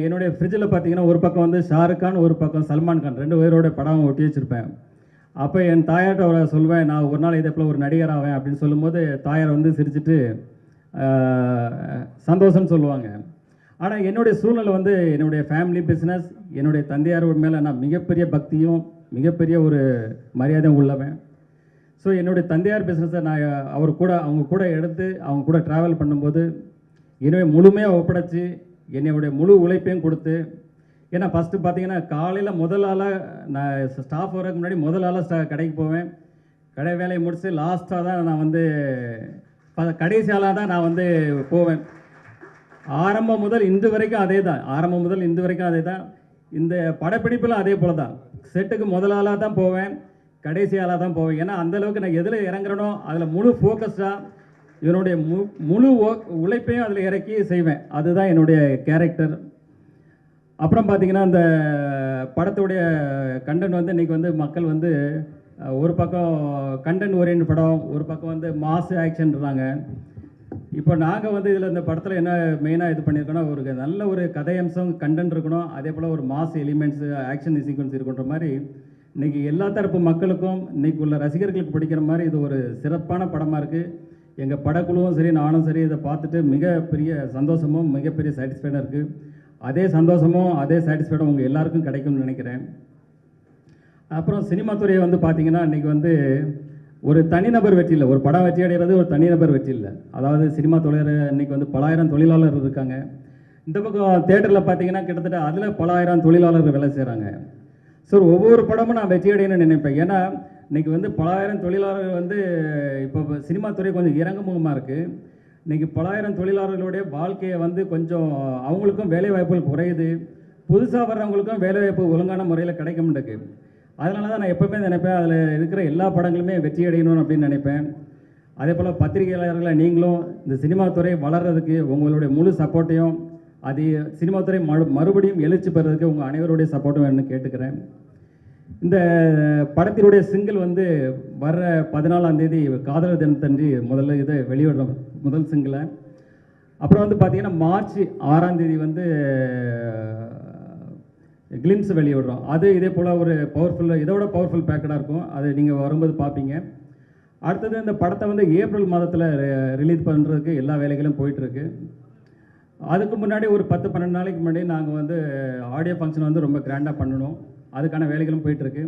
என்னுடைய ஃப்ரிட்ஜில் பார்த்தீங்கன்னா ஒரு பக்கம் வந்து ஷாருக் கான், ஒரு பக்கம் சல்மான் கான், 2 பேரோட படம் ஒட்டி வச்சுருப்பேன். அப்போ என் தாயார்கிட்ட சொல்வேன், நான் ஒரு நாள் இதே போல் ஒரு நடிகர் ஆவேன் அப்படின்னு சொல்லும்போது தாயார் வந்து சிரிச்சுட்டு சந்தோஷம்னு சொல்லுவாங்க. ஆனால் என்னுடைய சூழ்நிலை வந்து என்னுடைய ஃபேமிலி பிஸ்னஸ், என்னுடைய தந்தையார் மேலே நான் மிகப்பெரிய பக்தியும் மிகப்பெரிய ஒரு மரியாதையும் உள்ளவன். ஸோ என்னுடைய தந்தையார் பிஸ்னஸை நான் அவங்க கூட எடுத்து அவங்க கூட ட்ராவல் பண்ணும்போது என்னுடைய முழுமையாக ஒப்படைச்சி என்னுடைய முழு உழைப்பையும் கொடுத்து, ஏன்னா ஃபஸ்ட்டு பார்த்தீங்கன்னா காலையில் முதல் ஆளாக நான் ஸ்டாஃப் வரதுக்கு முன்னாடி முதல் ஆளாக கடைக்கு போவேன். கடை வேலையை முடிச்சு லாஸ்ட்டாக தான் நான் வந்து கடைசி ஆளாக தான் நான் வந்து போவேன். ஆரம்பம் முதல் இன்று வரைக்கும் அதே தான். இந்த படப்பிடிப்பில் அதே போல் தான். செட்டுக்கு முதல் ஆளாக தான் போவேன், கடைசி ஆளாக தான் போவேன். ஏன்னா அந்தளவுக்கு நான் எதில் இறங்குறனோ அதில் முழு ஃபோக்கஸ்டாக இவனுடைய முழு உழைப்பையும் அதில் இறக்கி செய்வேன். அதுதான் என்னுடைய கேரக்டர். அப்புறம் பார்த்திங்கன்னா இந்த படத்துடைய கண்டென்ட் வந்து இன்றைக்கி வந்து மக்கள் வந்து ஒரு பக்கம் கண்டென்ட் ஓரியன்ட் படம், ஒரு பக்கம் வந்து மாஸ் ஆக்ஷன்றாங்க. இப்போ நாங்கள் வந்து இதில் இந்த படத்தில் என்ன மெயினாக இது பண்ணியிருக்கோன்னா, ஒரு நல்ல ஒரு கதையம்சம் கண்டென்ட் இருக்கணும், அதே போல் ஒரு மாஸ் எலிமெண்ட்ஸு, ஆக்ஷன் சீக்வன்ஸ் இருக்குன்ற மாதிரி இன்றைக்கி எல்லா தரப்பு மக்களுக்கும் இன்றைக்கி உள்ள ரசிகர்களுக்கு பிடிக்கிற மாதிரி இது ஒரு சிறப்பான படமாக இருக்குது. எங்கள் படக்குழுவும் சரி, நானும் சரி, இதை பார்த்துட்டு மிகப்பெரிய சந்தோஷமும் மிகப்பெரிய சாட்டிஸ்ஃபைடாக இருக்குது. அதே சந்தோஷமும் அதே சாட்டிஸ்ஃபைடும் உங்கள் எல்லாருக்கும் கிடைக்கும்னு நினைக்கிறேன். அப்புறம் சினிமா துறையை வந்து பார்த்திங்கன்னா இன்றைக்கி வந்து ஒரு தனிநபர் வெற்றி இல்லை, ஒரு படம் வெற்றி அடைகிறது ஒரு தனிநபர் வெற்றி இல்லை. அதாவது சினிமா துறையில் இன்றைக்கி வந்து பல ஆயிரம் தொழிலாளர்கள் இருக்காங்க. இந்த பக்கம் தேட்டரில் பார்த்திங்கன்னா கிட்டத்தட்ட அதில் பல ஆயிரம் தொழிலாளர்கள் வேலை செய்கிறாங்க. ஸோ ஒவ்வொரு படமும் நான் வெற்றி அடையணும்னு நினைப்பேன். ஏன்னா இன்றைக்கி வந்து பல ஆயிரம் தொழிலாளர்கள் வந்து இப்போ சினிமா துறை கொஞ்சம் இறங்குமுகமாக இருக்குது. இன்றைக்கி பல ஆயிரம் தொழிலாளர்களுடைய வாழ்க்கையை வந்து கொஞ்சம் அவங்களுக்கும் வேலைவாய்ப்புகள் குறையுது, புதுசாக வர்றவங்களுக்கும் வேலைவாய்ப்பு ஒழுங்கான முறையில் கிடைக்க மாட்டேங்குது. அதனால தான் நான் எப்போவுமே நினைப்பேன் அதில் இருக்கிற எல்லா படங்களுமே வெற்றி அடையணும் அப்படின்னு நினைப்பேன். அதே போல் பத்திரிகையாளர்களை நீங்களும் இந்த சினிமா துறை வளர்கிறதுக்கு உங்களுடைய முழு சப்போர்ட்டையும், அது சினிமா துறை மறுபடியும் எழுச்சி பெறதுக்கு உங்கள் அனைவருடைய சப்போர்ட்டும் வேணும்னு கேட்டுக்கிறேன். இந்த படத்தினுடைய சிங்கிள் வந்து வர்ற 14ஆம் தேதி காதலர் தினத்தன்றி முதல்ல இதை வெளியிடுறோம், முதல் சிங்கிளை. அப்புறம் வந்து பார்த்திங்கன்னா மார்ச் 6ஆம் தேதி வந்து கிளிம்ஸ் வெளியிடுறோம். அது இதே போல் ஒரு இதோட பவர்ஃபுல் பேக்கடாக இருக்கும். அது நீங்கள் வரும்போது பார்ப்பீங்க. அடுத்தது இந்த படத்தை வந்து ஏப்ரல் மாதத்தில் ரிலீஸ் பண்ணுறதுக்கு எல்லா வேலைகளும் போயிட்டுருக்கு. அதுக்கு முன்னாடி ஒரு 10-12 நாளைக்கு முன்னாடி நாங்கள் வந்து ஆடியோ ஃபங்க்ஷன் வந்து ரொம்ப கிராண்டாக பண்ணணும். அதுக்கான வேலைகளும் போயிட்டுருக்கு.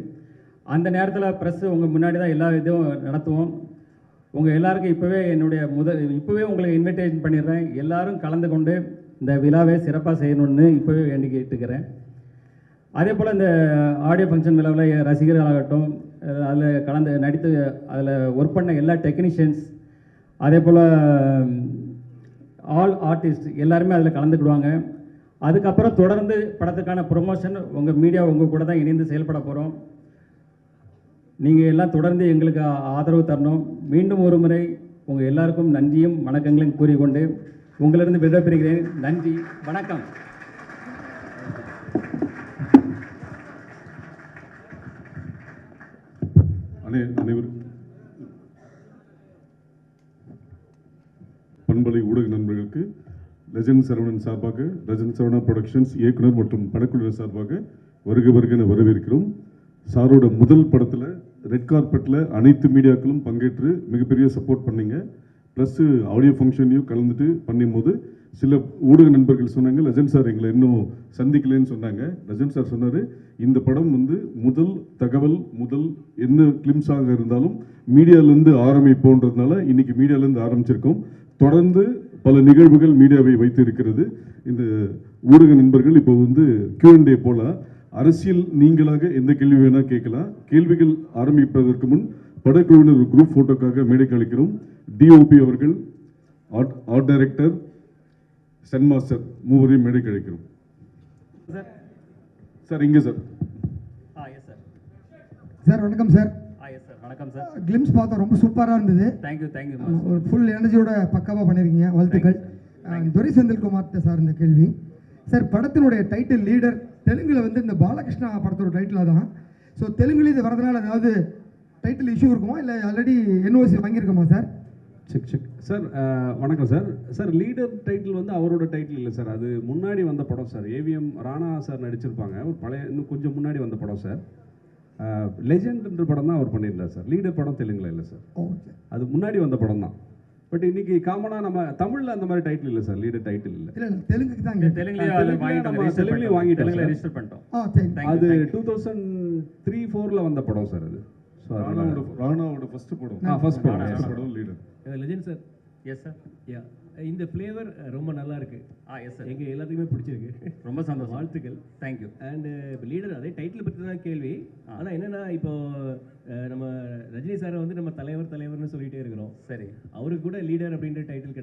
அந்த நேரத்தில் ப்ரெஸ்ஸு உங்கள் முன்னாடி தான் எல்லா இதுவும் நடத்துவோம். உங்கள் எல்லாருக்கும் இப்போவே உங்களுக்கு இன்விடேஷன் பண்ணிடுறேன். எல்லோரும் கலந்து கொண்டு இந்த விழாவை சிறப்பாக செய்யணும்னு இப்போவே வேண்டி கேட்டுக்கிறேன். அதே போல் இந்த ஆடியோ ஃபங்க்ஷன் விழாவில் ரசிகர்களாகட்டும், அதில் நடித்து அதில் ஒர்க் பண்ண எல்லா டெக்னீஷியன்ஸ், அதே போல் ஆல் ஆர்டிஸ்ட் எல்லாருமே அதில் கலந்துக்கிடுவாங்க. அதுக்கப்புறம் தொடர்ந்து படத்துக்கான ப்ரொமோஷன் உங்கள் மீடியா உங்கள் கூட தான் இணைந்து செயல்பட போகிறோம். நீங்கள் எல்லாம் தொடர்ந்து எங்களுக்கு ஆதரவு தரணும். மீண்டும் ஒரு முறை உங்கள் எல்லாருக்கும் நன்றியும் வணக்கங்களையும் கூறிக்கொண்டு உங்களிடம் விடைபெறுகிறேன். நன்றி, வணக்கம். அனைவரும் பண்பலை ஊடக நண்பர்களுக்கு லெஜண்ட் சரவணன் சார்பாக, லெஜண்ட் சரவணா ப்ரொடக்ஷன்ஸ் இயக்குனர் மற்றும் படக்குழுவினர் சார்பாக வருக வருகன்னு வரவேற்கிறோம். சாரோட முதல் படத்தில் ரெட் கார்பெட்டில் அனைத்து மீடியாக்களும் பங்கேற்று மிகப்பெரிய சப்போர்ட் பண்ணீங்க. ப்ளஸ் ஆடியோ ஃபங்க்ஷன்லையும் கலந்துட்டு பண்ணும்போது சில ஊடக நண்பர்கள் சொன்னாங்க, லெஜண்ட் சார் எங்களை இன்னும் சந்திக்கலைன்னு சொன்னாங்க. லெஜண்ட் சார் சொன்னார், இந்த படம் வந்து முதல் தகவல், முதல் என்ன கிளிம்ஸாக இருந்தாலும் மீடியாவிலேருந்து ஆரம்பிப்போன்றதுனால இன்னைக்கு மீடியாவிலேருந்து ஆரம்பிச்சிருக்கோம். தொடர்ந்து பல நிகழ்வுகள் மீடியாவை வைத்து இருக்கிறது. இந்த ஊடக நண்பர்கள் இப்போ வந்து Q&A போல அரசியல் நீங்களாக எந்த கேள்வி வேணால் கேட்கலாம். கேள்விகள் ஆரம்பிப்பதற்கு முன் படக்குழுவினர் ஒரு குரூப் ஃபோட்டோக்காக மேடைக்கு அளிக்கிறோம். டிஓபி அவர்கள், ஆர்ட் டைரக்டர், சென் மாஸ்டர் மூவரையும் மேடைக்கு அழைக்கிறோம். சார் இங்கே சார். Yes sir. சார் வணக்கம் சார். எஸ் சார், வணக்கம் சார். கிளிம்ஸ் பார்த்தா ரொம்ப சூப்பராக இருந்தது. தேங்க்யூ. ஒரு ஃபுல் எனர்ஜியோட பக்காவாக பண்ணியிருக்கீங்க, வாழ்த்துக்கள். துரை செந்தில்குமார்ட்ட சார் இந்த கேள்வி. சார் படத்தினுடைய டைட்டில் லீடர் தெலுங்குல வந்து இந்த பாலகிருஷ்ணா படத்தோட டைட்டிலாக தான். ஸோ தெலுங்குல இது வரதுனால ஏதாவது டைட்டில் இஷ்யூ இருக்குமா, இல்லை ஆல்ரெடி என்ஓசி வாங்கியிருக்கோமா சார்? Check sir. வணக்கம் சார். சார் லீடர் டைட்டில் வந்து அவரோட டைட்டில் இல்லை சார், அது முன்னாடி வந்த படம் சார். ஏவிஎம் ராணா சார் நடிச்சிருப்பாங்க, ஒரு பழைய இன்னும் கொஞ்சம் முன்னாடி வந்த படம் சார். லெஜெண்ட்ன்ற படம் தான் அவர் பண்ணியிருந்தார் சார். லீடர் படம் தெலுங்குல இல்லை சார், அது முன்னாடி வந்த படம் தான். பட் இன்னைக்கு காமனாக நம்ம தமிழில் அந்த மாதிரி டைட்டில் இல்லை சார், லீடர் டைட்டில் இல்லை. இல்லை தெலுங்குக்கு தான் தெலுங்குலேயும் வாங்கிட்டோம், ரெஜிஸ்டர் பண்ணிட்டோம். அது 2003-4 வந்த படம் சார் அது. ஸோ ராணாவோட ஃபர்ஸ்ட் படம் leader. Legend sir. Yes sir. Yeah, இந்த ஃப்ளேவர் ரொம்ப நல்லா இருக்கு. Yes sir. எங்கள் எல்லாத்துக்குமே பிடிச்சிருக்கு. ரொம்ப சந்தோஷம், வாழ்த்துக்கள். தேங்க்யூ. அண்ட் இப்போ லீடர் அதே டைட்டில் பற்றி தான் கேள்வி. ஆனால் என்னென்னா இப்போ நம்ம ரஜினி சாரை வந்து நம்ம தலைவர்னு சொல்லிகிட்டே இருக்கிறோம். சரி. அவருக்கு கூட லீடர் அப்படின்ற டைட்டில்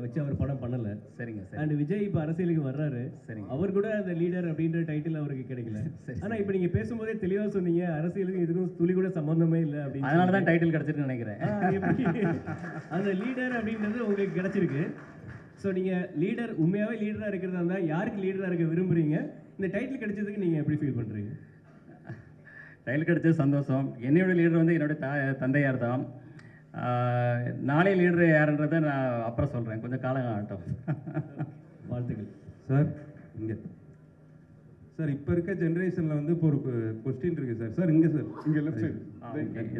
வச்சு அவர் படம் பண்ணலை. சரிங்க சார். அண்ட் விஜய் இப்போ அரசியலுக்கு வர்றாரு. சரிங்க. அவர் கூட அந்த லீடர் அப்படின்ற டைட்டில் அவருக்கு கிடைக்கல. ஆனால் இப்போ நீங்கள் பேசும்போதே தெளிவாக சொன்னீங்க, அரசியலுக்கு இதுக்கும் துளி கூட சம்மந்தமே இல்லை அப்படின்னு. அதனால தான் டைட்டில் கிடச்சிருக்குன்னு நினைக்கிறேன். அந்த லீடர் அப்படின்றது உங்களுக்கு கிடைச்சிருக்கு. ஸோ நீங்கள் லீடர், உண்மையாகவே லீடராக இருக்கிறதா இருந்தால் யாருக்கு லீடராக இருக்க விரும்புகிறீங்க? இந்த டைட்டில் கிடைச்சதுக்கு நீங்கள் எப்படி ஃபீல் பண்ணுறீங்க? டைட்டில் கிடைச்சது சந்தோஷம். என்னோட லீடர் வந்து என்னோட தந்தையார் தான். நாளைய லீடர் யாருன்றதை நான் அப்புறம் சொல்கிறேன், கொஞ்சம் காலம் ஆகட்டும். வாழ்த்துக்கள் சார். இங்கே சார், இப்போ இருக்க ஜென்ரேஷனில் வந்து இப்போ ஒரு கொஸ்டின் இருக்குது சார். சார் இங்கே சார், இங்கே left side.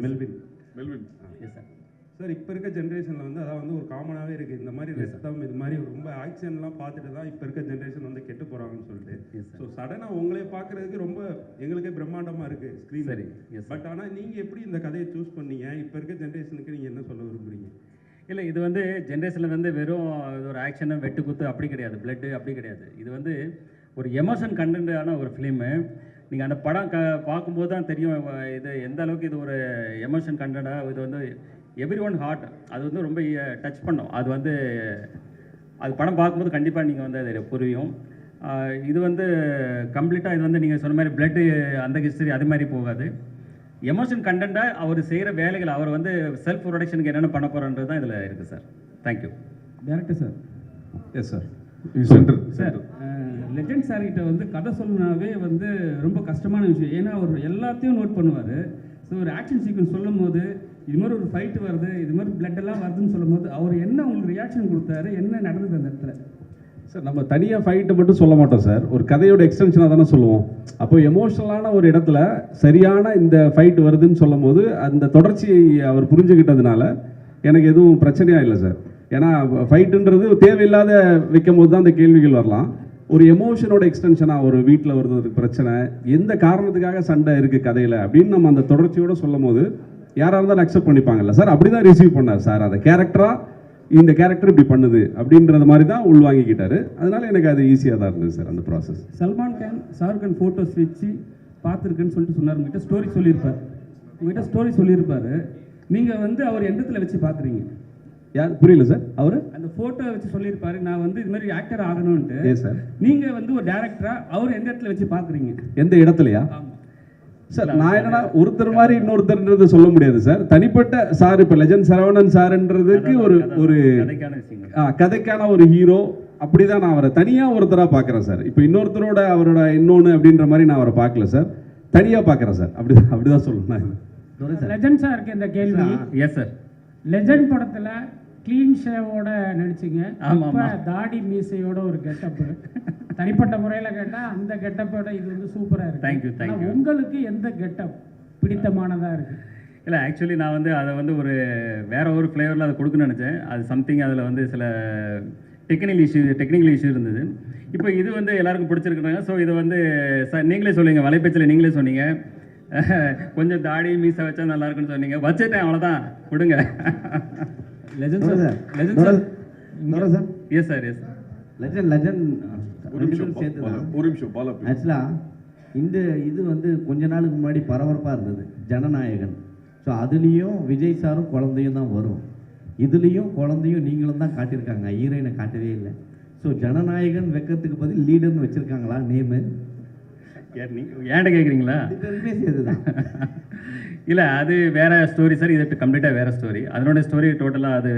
Melvin. S sir. Sir இப்போ இருக்க ஜென்ரேஷனில் வந்து அதான் வந்து ஒரு காமனாகவே இருக்குது, இந்த மாதிரி ரத்தம் இது மாதிரி ரொம்ப ஆக்ஷன்லாம் பார்த்துட்டு தான் இப்போ இருக்க ஜென்ரேஷன் வந்து கெட்டு போகிறாங்கன்னு சொல்லிட்டு. ஸோ சடனாக உங்களே பார்க்குறதுக்கு ரொம்ப எங்களுக்கே பிரம்மாண்டமாக இருக்குது ஸ்க்ரீன். சரி. பட் ஆனால் நீங்கள் எப்படி இந்த கதையை சூஸ் பண்ணீங்க? இப்போ இருக்க ஜென்ரேஷனுக்கு நீங்கள் என்ன சொல்ல விரும்புகிறீங்க? இல்லை, இது வந்து ஜென்ரேஷனில் வந்து வெறும் ஒரு ஆக்ஷனு வெட்டு குத்து அப்படி கிடையாது, பிளட்டு அப்படி கிடையாது. இது வந்து ஒரு எமோஷன் கண்டென்ட்டான ஒரு ஃபிலிமு. நீங்கள் அந்த படம் பார்க்கும்போது தான் தெரியும் இது எந்த அளவுக்கு இது ஒரு எமோஷன் கண்டென்ட்டாக. இது வந்து எவ்ரி ஒன் ஹார்ட், அது வந்து ரொம்ப டச் பண்ணும். அது வந்து அது படம் பார்க்கும்போது கண்டிப்பாக நீங்கள் வந்து அது புரியும். இது வந்து கம்ப்ளீட்டாக இது வந்து நீங்கள் சொன்ன மாதிரி பிளட்டு அந்த ஹிஸ்டரி அது மாதிரி போகாது. எமோஷன் கண்டென்ட்டாக அவர் செய்கிற வேலைகள், அவர் வந்து செல்ஃப் ப்ரொடக்ஷனுக்கு என்னென்ன பண்ண போகிறன்றது தான் இதில் இருக்குது sir. Thank you. Director sir. Yes sir. Sir, legend sir கிட்ட வந்து கதை சொல்லணுனாவே வந்து ரொம்ப கஷ்டமான விஷயம். ஏன்னா அவர் எல்லாத்தையும் நோட் பண்ணுவார். ஸோ ஒரு ஆக்ஷன் சீக்வன்ஸ் சொல்லும் போது இது மாதிரி ஒரு ஃபைட்டு வருது, இது மாதிரி பிளட் எல்லாம் வருதுன்னு சொல்லும் போது அவர் என்ன உங்களுக்கு ரியாக்ஷன் கொடுத்தாரு, என்ன நடந்தது அந்த இடத்துல? சார் நம்ம தனியாக ஃபைட்டை மட்டும் சொல்ல மாட்டோம் சார், ஒரு கதையோட எக்ஸ்டென்ஷனாக தானே சொல்லுவோம். அப்போ எமோஷனலான ஒரு இடத்துல சரியான இந்த ஃபைட் வருதுன்னு சொல்லும் போது அந்த தொடர்ச்சியை அவர் புரிஞ்சுக்கிட்டதுனால எனக்கு எதுவும் பிரச்சனையாக இல்லை சார். ஏன்னா ஃபைட்டுன்றது தேவையில்லாத வைக்கும் போது தான் அந்த கேள்விகள் வரலாம். ஒரு எமோஷனோட எக்ஸ்டென்ஷனாக ஒரு வீட்டில் வருது ஒரு பிரச்சனை, எந்த காரணத்துக்காக சண்டை இருக்குது கதையில் அப்படின்னு நம்ம அந்த தொடர்ச்சியோடு சொல்லும் போது யாராக இருந்தாலும் அக்செப்ட் பண்ணிப்பாங்கல்ல சார். அப்படி தான் ரிசீவ் பண்ணார் சார். அந்த கேரக்டராக இந்த கேரக்டர் இப்படி பண்ணுது அப்படின்றது மாதிரி தான் உள்வாங்கிக்கிட்டாரு. அதனால எனக்கு அது ஈஸியாக தான் இருந்தது சார் அந்த ப்ராசஸ். சல்மான் கான் ஷாருக் கான் ஃபோட்டோஸ் வச்சு பார்த்துருக்குன்னு சொல்லிட்டு சொன்னார். உங்ககிட்ட ஸ்டோரி சொல்லியிருப்பார். நீங்கள் வந்து அவர் எந்த இடத்துல வச்சு பார்க்குறீங்க? யார் புரியல சார்? அவர் அந்த ஃபோட்டோ வச்சு சொல்லியிருப்பாரு, நான் வந்து இது மாதிரி ஆக்டர் ஆகணும்ன்ட்டு. சார் நீங்கள் வந்து ஒரு டேரக்டராக அவர் எந்த இடத்துல வச்சு பார்க்குறீங்க? எந்த இடத்துலையா? ஆமாம் சார் நான் என்னன்னா ஒருத்தர் மாதிரி இன்னொருத்தர்ன்றது சொல்ல முடியாது சார். தனிப்பட்ட சார் இப்போ லெஜண்ட் சரவணன் சார்ன்றதுக்கு ஒரு கதைக்கான ஒரு ஹீரோ அப்படிதான் நான் அவரை தனியாக ஒருத்தராக பார்க்குறேன் சார். இப்போ இன்னொருத்தரோட அவரோட இன்னொன்று அப்படின்ற மாதிரி நான் அவரை பார்க்கல சார், தனியாக பார்க்குறேன் சார். அப்படிதான் சொல்லணும். லெஜண்ட் சாருக்கு இந்த கேள்வி. Yes sir. லெஜண்ட் படத்தில் க்ளீன் ஷேவோட நடிச்சிங்க. அப்போ தாடி மீசையோட ஒரு கெட்டப்பு. தனிப்பட்ட முறையில் கேட்டால் அந்த கெட்டப்போட இது வந்து சூப்பராக இருக்குது. தேங்க்யூ. உங்களுக்கு எந்த கெட்டப் பிடித்தமானதாக இருக்குது? இல்லை ஆக்சுவலி நான் வந்து அதை வந்து ஒரு வேற ஒரு ஃப்ளேவரில் அதை கொடுக்கணும்னு நினச்சேன். அது சம்திங் அதில் வந்து சில டெக்னிக்கல் இஷ்யூ இருந்தது. இப்போ இது வந்து எல்லாருக்கும் பிடிச்சிருக்குறாங்க. ஸோ இதை வந்து நீங்களே சொல்லுங்கள், வலைப்பேச்சில் நீங்களே சொன்னீங்க கொஞ்சம் தாடி மீசை வச்சா நல்லா இருக்குன்னு சொன்னீங்க. வச்சுட்டேன், அவ்வளோதான், கொடுங்க. Legend sir. Legend sir. Yes sir. Yes legend ஒரு நிமிஷம் பாலா. ஆக்சுவலாக இந்த இது வந்து கொஞ்ச நாளுக்கு முன்னாடி பரபரப்பாக இருந்தது, ஜனநாயகன். ஸோ அதுலேயும் விஜய் சாரும் குழந்தையும் தான் வரும். இதுலேயும் குழந்தையும் நீங்களும் தான் காட்டியிருக்காங்க, ஹீரோயினை காட்டவே இல்லை. ஸோ ஜனநாயகன் வைக்கிறதுக்கு பதில் லீடர்னு வச்சுருக்காங்களா நேமு? ஏன்ட்ட கேட்குறீங்களா? இதுதான் இல்லை, அது வேற ஸ்டோரி சார். இது கம்ப்ளீட்டாக வேற ஸ்டோரி. அதனோட ஸ்டோரி டோட்டலாக அது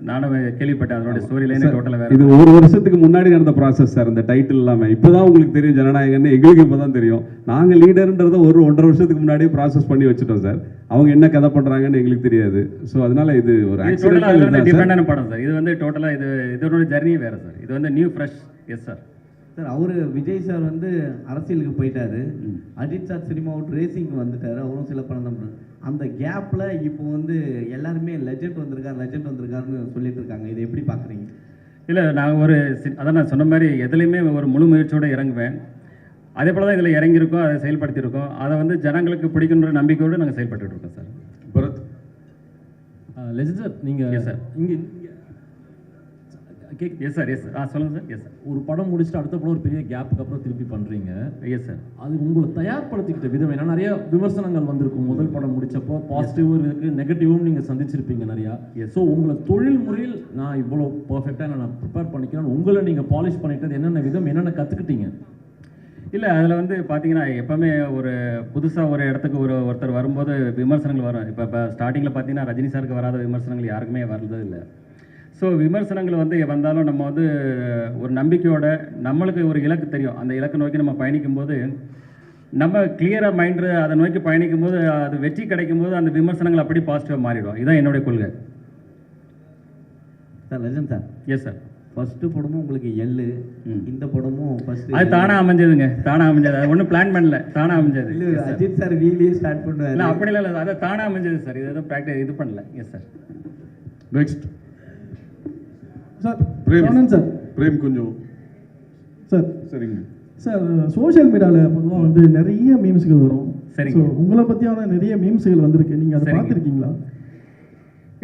நானும் கேள்விப்பட்டேன். அதனோட ஸ்டோரி லைனே டோட்டலாக வேற. இது ஒரு வருஷத்துக்கு முன்னாடி நடந்த ப்ராசஸ் சார். இந்த டைட்டில் இல்லாமல் இப்போதான் உங்களுக்கு தெரியும் ஜனநாயகன், எங்களுக்கு இப்போ தான் தெரியும். நாங்கள் லீடர்ன்றதை 1.5 வருஷத்துக்கு முன்னாடியே ப்ராசஸ் பண்ணி வச்சுட்டோம் சார். அவங்க என்ன கதை பண்ணுறாங்கன்னு எங்களுக்கு தெரியாது. ஸோ அதனால இது ஒரு டிஃப்ரெண்டான படம் சார். இது வந்து டோட்டலாக இதோட ஜர்னியே வேறு சார். இது வந்து new fresh. Yes sir. Sir அவர் விஜய் சார் வந்து அரசியலுக்கு போயிட்டாரு, அஜித் சார் சினிமா விட்டு ரேசிங்க்கு வந்துட்டாரு, அவரும் சில படம் தான். அந்த கேப்பில் இப்போ வந்து எல்லாருமே லெஜண்ட் வந்திருக்காருன்னு சொல்லிட்டு இருக்காங்க. இதை எப்படி பார்க்குறீங்க? இல்லை, நாங்கள் அதான் நான் சொன்ன மாதிரி எதுலேயுமே ஒரு முழு முயற்சியோடு இறங்குவேன். அதே போல் தான் இதில் இறங்கியிருக்கோம், அதை செயல்படுத்தியிருக்கோம். அதை வந்து ஜனங்களுக்கு பிடிக்குன்ற நம்பிக்கையோடு நாங்கள் செயல்பட்டு இருக்கோம் சார். பரத். லெஜண்ட் சார், நீங்கள் சார் இங்கே எஸ் சார். Yes sir. சொல்லுங்கள் சார். Yes sir. ஒரு படம் முடிச்சுட்டு அடுத்த படம் ஒரு பெரிய கேப்புக்கு அப்புறம் திருப்பி பண்ணுறீங்க. Yes sir. அது உங்களை தயார்படுத்திக்கிட்ட விதம் ஏன்னா நிறைய விமர்சனங்கள் வந்திருக்கும். முதல் படம் முடிச்சப்போ பாசிட்டிவும் இருக்குது, நெகட்டிவும் நீங்கள் சந்திச்சிருப்பீங்க நிறையா. ஸோ உங்களை தொழில் முறையில் நான் இவ்வளோ பர்ஃபெக்டாக நான் ப்ரிப்பேர் பண்ணிக்கிறேன், உங்களை நீங்கள் பாலிஷ் பண்ணிக்கிட்டது என்னென்ன விதம், என்னென்ன கற்றுக்கிட்டீங்க? இல்லை, அதில் வந்து பார்த்தீங்கன்னா எப்போவுமே ஒரு புதுசாக ஒரு இடத்துக்கு ஒருத்தர் வரும்போது விமர்சனங்கள் வரும். இப்போ ஸ்டார்டிங்கில் பார்த்தீங்கன்னா ரஜினி சாருக்கு வராத விமர்சனங்கள் யாருக்குமே வர்றது இல்லை. ஸோ விமர்சனங்கள் வந்து வந்தாலும் நம்ம வந்து ஒரு நம்பிக்கையோட நம்மளுக்கு ஒரு இலக்கு தெரியும், அந்த இலக்கை நோக்கி நம்ம பயணிக்கும்போது நம்ம கிளியராக மைண்டு அதை நோக்கி பயணிக்கும் போது அது வெற்றி கிடைக்கும் போது அந்த விமர்சனங்கள் அப்படி பாசிட்டிவாக மாறிடும். இதுதான் என்னுடைய கொள்கை sir. Legend sir. Yes sir. First படமும் உங்களுக்கு எள்ளு, இந்த படமும் ஃபர்ஸ்ட் அது தானாக அமைஞ்சதுங்க. தானாக அமைஞ்சது, அது ஒன்றும் பிளான் பண்ணல, தானாக அமைஞ்சது. இல்லை அஜித் சார் வீலியே ஸ்டார்ட் பண்ணுவார். இல்லை அப்படி இல்லை, அதை தானாக அமைஞ்சது சார். இது எதுவும் ப்ராக்டிஸ் இது பண்ணல. Yes sir. Next sir. Frame sir. Frame கொஞ்சம் சார். சரிங்க சார். சோஷியல் மீடியாவில் பொதுவாக வந்து நிறைய மீம்ஸ்கள் வரும். சரி. ஸோ உங்களை பற்றியான நிறைய மீம்ஸ்கள் வந்திருக்கு, நீங்கள் அதை பார்த்துருக்கீங்களா?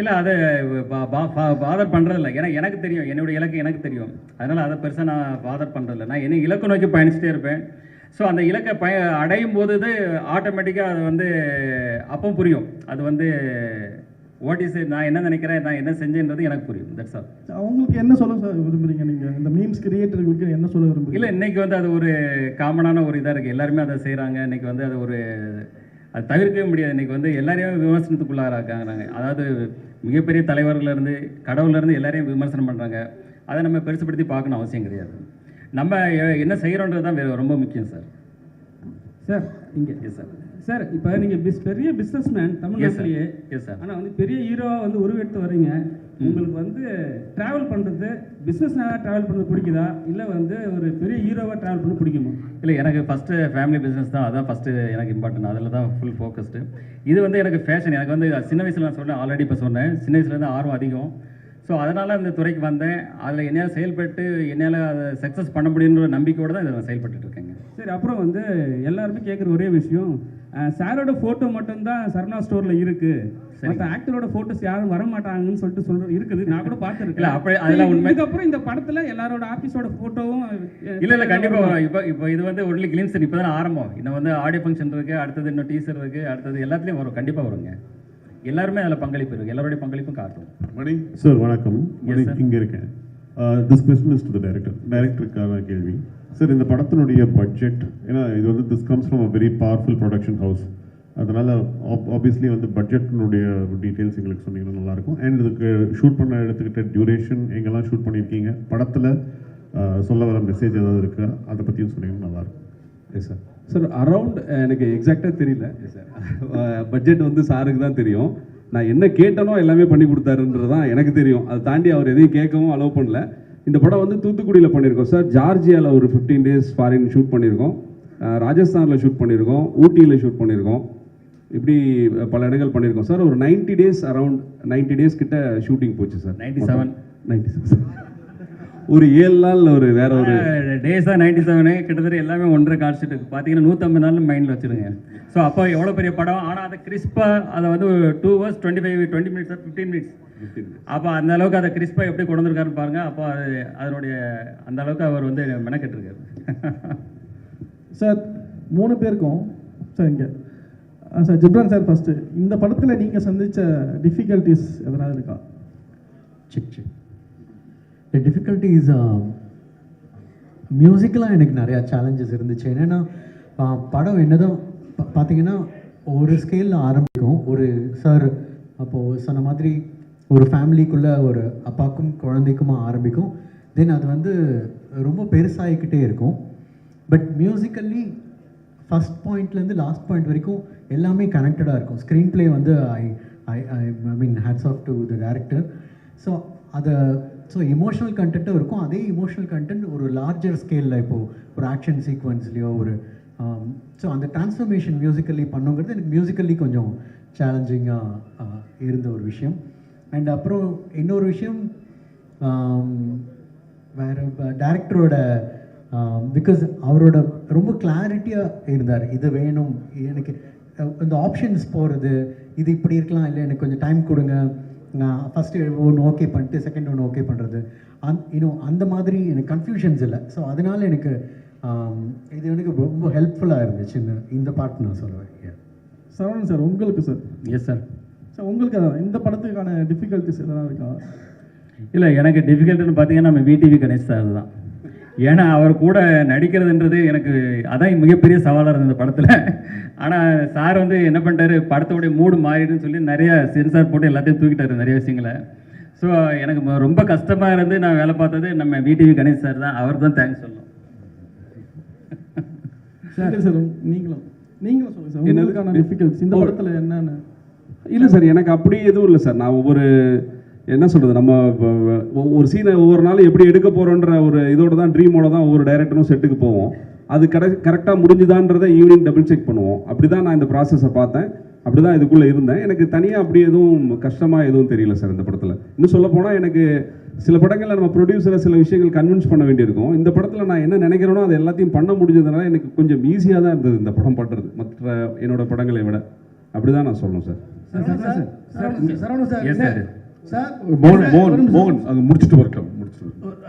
இல்லை, அதை பாதர் பண்ணுறதில்ல. ஏன்னா எனக்கு தெரியும், என்னுடைய இலக்கு எனக்கு தெரியும். அதனால் அதை பெருசாக நான் பாதர் பண்ணுறதில்ல. நான் என்ன இலக்கு நோக்கி பயணிச்சுட்டே இருப்பேன். ஸோ அந்த இலக்கை அடையும் போது ஆட்டோமேட்டிக்காக அது வந்து அப்போ புரியும். அது வந்து நான் என்ன நினைக்கிறேன், நான் என்ன செஞ்சேன்றது எனக்கு புரியும். That's all. அவங்களுக்கு என்ன சொல்ல சார் விரும்புறீங்க நீங்கள், இந்த மீம்ஸ் கிரியேட்டர்களுக்கு என்ன சொல்ல விரும்புறீங்க? இல்லை, இன்னைக்கு வந்து அது ஒரு காமனான ஒரு இதாக இருக்குது. எல்லாருமே அதை செய்கிறாங்க. இன்னைக்கு வந்து அது தவிர்க்கவே முடியாது. இன்றைக்கி வந்து எல்லாரையும் விமர்சனத்துக்குள்ளாராக்காங்க. அதாவது மிகப்பெரிய தலைவர்கள்லேருந்து கடவுள்லேருந்து எல்லாரையும் விமர்சனம் பண்ணுறாங்க. அதை நம்ம பெருசுப்படுத்தி பார்க்கணும் அவசியம் கிடையாது. நம்ம என்ன செய்கிறோன்றது தான் ரொம்ப முக்கியம் சார். சார் இங்கே எஸ் சார். சார் இப்போ நீங்கள் பெரிய பிஸ்னஸ்மேன் தமிழ்நாட்டிலேயே. Yes sir. ஆனால் வந்து பெரிய ஹீரோவாக வந்து உருவெடுத்து வரீங்க. உங்களுக்கு வந்து ட்ராவல் பண்ணுறது, பிஸ்னஸ்னாக ட்ராவல் பண்ணுறது பிடிக்குதா, இல்லை வந்து ஒரு பெரிய ஹீரோவாக ட்ராவல் பண்ண பிடிக்குமா? இல்லை, எனக்கு ஃபஸ்ட்டு ஃபேமிலி பிஸ்னஸ் தான். அதான் ஃபஸ்ட்டு எனக்கு இம்பார்ட்டன்ட். அதில் தான் ஃபுல் ஃபோக்கஸ்டு. இது வந்து எனக்கு ஃபேஷன். எனக்கு வந்து சின்ன வயசில் நான் சொன்னேன், ஆல்ரெடி இப்போ சொன்னேன், சின்ன வயசுலேருந்து ஆர்வம் அதிகம். ஸோ அதனால் இந்த துறைக்கு வந்தேன். அதில் என்னால் செயல்பட்டு என்னால் அதை சக்ஸஸ் பண்ண முடியுன்ற நம்பிக்கையோடு தான் இதை நான் செயல்பட்டு இருக்கேங்க. சரி, அப்புறம் வந்து எல்லாருமே கேட்குற ஒரே விஷயம், சாரோட ஃபோட்டோ மட்டும்தான் சரணா ஸ்டோரில் இருக்குது, மற்ற ஆக்டரோட ஃபோட்டோஸ் யாரும் வர மாட்டாங்கன்னு சொல்லிட்டு இருக்குது. நான் கூட பார்த்துருக்கேன். அப்படி அதெல்லாம் உண்மை. இதுக்கப்புறம் இந்த படத்தில் எல்லாரோட ஆர்டிஸ்டோட ஃபோட்டோவும் இல்லை கண்டிப்பாக. இப்போ இது வந்து ஒன்லி கிளிம்ஸ். இப்போ தான் ஆரம்பம். இன்னும் வந்து ஆடியோ ஃபங்க்ஷன் இருக்குது, அடுத்தது இன்னும் டீசர் இருக்குது, அடுத்தது எல்லாத்துலேயும் வரும். கண்டிப்பாக வருங்க. எல்லாருமே அதில் பங்களிப்பு இருக்குது. எல்லாருடைய பங்களிப்பும் காட்டும். மணி சார் வணக்கம். மணி இங்கே இருக்கேன். This question is to the டைரக்டருக்கான கேள்வி. சார், இந்த படத்தினுடைய பட்ஜெட், ஏன்னா இது வந்து this comes from a very powerful production house, அதனால் ஆப்வியஸ்லி வந்து பட்ஜெட்னுடைய டீட்டெயில்ஸ் எங்களுக்கு சொன்னீங்கன்னா நல்லாயிருக்கும். அண்ட் இதுக்கு ஷூட் பண்ண எடுத்துக்கிட்ட டியூரேஷன், எங்கெல்லாம் ஷூட் பண்ணியிருக்கீங்க, படத்தில் சொல்ல வர மெசேஜ் ஏதாவது இருக்கா, அதை பற்றியும் சொன்னீங்கன்னா நல்லாயிருக்கும். S sir. சார், அரவுண்ட் எனக்கு எக்ஸாக்டாக தெரியல சார். பட்ஜெட் வந்து சாருக்கு தான் தெரியும். நான் என்ன கேட்டனோ எல்லாமே பண்ணி கொடுத்தாருன்றது தான் எனக்கு தெரியும். அதை தாண்டி அவர் எதையும் கேட்கவும் அலோவ் பண்ணல. இந்த படம் வந்து தூத்துக்குடியில் பண்ணியிருக்கோம் சார். ஜார்ஜியாவில் ஒரு 15 days ஃபாரின் ஷூட் பண்ணியிருக்கோம். ராஜஸ்தானில் ஷூட் பண்ணியிருக்கோம். ஊட்டியில் ஷூட் பண்ணியிருக்கோம். இப்படி பல இடங்கள் பண்ணியிருக்கோம் சார். ஒரு 90 days, அரவுண்ட் 90 days கிட்ட ஷூட்டிங் போச்சு சார். 97 ஒரு 7 நாள் ஒரு வேற ஒரு டேஸ் தான் 97. கிட்டத்தட்ட எல்லாமே ஒன்றரை கான்செப்ட் பார்த்தீங்கன்னா 150 நாள் மைண்டில் வச்சுருங்க. ஸோ அப்போ எவ்வளோ பெரிய படம், ஆனால் அதை கிறிஸ்பாக அதை வந்து 2 hours 20 minutes 15 minutes அப்போ அந்த அளவுக்கு அதை கிறிஸ்பாக எப்படி கொண்டு வந்திருக்காருன்னு பாருங்கள். அப்போ அது அதனுடைய அந்த அளவுக்கு அவர் வந்து மெனக்கெட்டுருக்காரு. சார், 3 பேருக்கும் சார் இங்கே சார் ஜிப்ரான் சார் ஃபஸ்ட்டு, இந்த படத்தில் நீங்கள் சந்தித்த டிஃபிகல்ட்டிஸ் எதனால இருக்கா? The difficulties மியூசிக்கலாக எனக்கு நிறையா சேலஞ்சஸ் இருந்துச்சு. என்னென்னா படம் என்னதான் பார்த்தீங்கன்னா ஒரு ஸ்கேலில் ஆரம்பிக்கும். ஒரு சார் அப்போது சொன்ன மாதிரி ஒரு ஃபேமிலிக்குள்ளே ஒரு அப்பாவுக்கும் குழந்தைக்குமா ஆரம்பிக்கும். தென் அது வந்து ரொம்ப பெருசாகிக்கிட்டே இருக்கும். பட் மியூசிக்கல்லி ஃபஸ்ட் பாயிண்ட்லேருந்து லாஸ்ட் பாயிண்ட் வரைக்கும் எல்லாமே கனெக்டடாக இருக்கும். ஸ்க்ரீன் ப்ளே வந்து I mean hats off to the director. So emotional கண்டென்ட்டும் இருக்கும். அதே எமோஷனல் கண்டென்ட் ஒரு லார்ஜர் ஸ்கேலில் இப்போது ஒரு ஆக்ஷன் சீக்வன்ஸ்லேயோ ஒரு ஸோ அந்த டிரான்ஸ்ஃபர்மேஷன் மியூசிக்கல்லி பண்ணுங்கிறது எனக்கு மியூசிக்கல்லி கொஞ்சம் சேலஞ்சிங்காக இருந்த ஒரு விஷயம். அண்ட் அப்புறம் இன்னொரு விஷயம், வேறு டைரக்டரோட பிகாஸ் அவரோட ரொம்ப கிளாரிட்டியாக இருந்தார். இது வேணும், எனக்கு இந்த ஆப்ஷன்ஸ் போகிறது, இது இப்படி இருக்கலாம், இல்லை எனக்கு கொஞ்சம் டைம் கொடுங்க, நான் ஃபஸ்ட்டு ஒன்று ஓகே பண்ணிட்டு செகண்ட் ஒன்று ஓகே பண்ணுறது, இன்னும் அந்த மாதிரி எனக்கு கன்ஃபியூஷன்ஸ் இல்லை. ஸோ அதனால் எனக்கு இது எனக்கு ரொம்ப ஹெல்ப்ஃபுல்லாக இருந்துச்சு இந்த பாட்டு நான் சொல்லுவேன். சரவணன் சார், உங்களுக்கு சார். Yes sir. சார், உங்களுக்கு இந்த படத்துக்கான டிஃபிகல்ட்டிஸ் எதனா இருக்கா? இல்லை, எனக்கு டிஃபிகல்ட்டுன்னு பார்த்தீங்கன்னா நம்ம விடிவி கணேஷ் சார் தான். ஏன்னா அவர் கூட நடிக்கிறதுன்றது எனக்கு அதான் மிகப்பெரிய சவாலாக இருந்தது இந்த படத்தில். ஆனால் சார் வந்து என்ன பண்ணிட்டாரு, படத்தோடைய மூடு மாறிடுன்னு சொல்லி நிறைய சென்சார் போட்டு எல்லாத்தையும் தூக்கிட்டாரு நிறைய விஷயங்களை. ஸோ எனக்கு ரொம்ப கஷ்டமாக இருந்து நான் வேலை பார்த்தது நம்ம விடிவி கணேஷ் சார் தான். அவர் தான் தேங்க்ஸ் சொல்லணும். சார் நீங்களும் சொல்லுங்கள் சார், உங்களுக்கான டிஃபிகல்ட்ஸ் இந்த படத்தில் என்னென்ன? இல்லை சார், எனக்கு அப்படி எதுவும் இல்லை சார். நான் ஒவ்வொரு என்ன சொல்கிறது, நம்ம ஒரு சீனை ஒவ்வொரு நாளும் எப்படி எடுக்க போகிறோன்ற ஒரு இதோட தான் ட்ரீமோட தான் ஒவ்வொரு டைரக்டரும் செட்டுக்கு போவோம். அது கரெக்டாக முடிஞ்சுதான்றதை ஈவினிங் டபுள் செக் பண்ணுவோம். அப்படி தான் நான் இந்த ப்ராசஸை பார்த்தேன். அப்படி தான் இதுக்குள்ளே இருந்தேன். எனக்கு தனியாக அப்படி எதுவும் கஷ்டமாக எதுவும் தெரியல சார் இந்த படத்தில். இன்னும் சொல்ல போனால் எனக்கு சில படங்களில் நம்ம ப்ரொடியூசரை சில விஷயங்கள் கன்வின்ஸ் பண்ண வேண்டியிருக்கும். இந்த படத்தில் நான் என்ன நினைக்கிறேனோ அது எல்லாத்தையும் பண்ண முடிஞ்சதுனால எனக்கு கொஞ்சம் ஈஸியாக தான் இருந்தது இந்த படம் பண்ணுறது மற்ற என்னோட படங்களை விட. அப்படி தான் நான் சொல்லணும் சார். மோகன் அங்கே முடிச்சுட்டு வரட்டும்.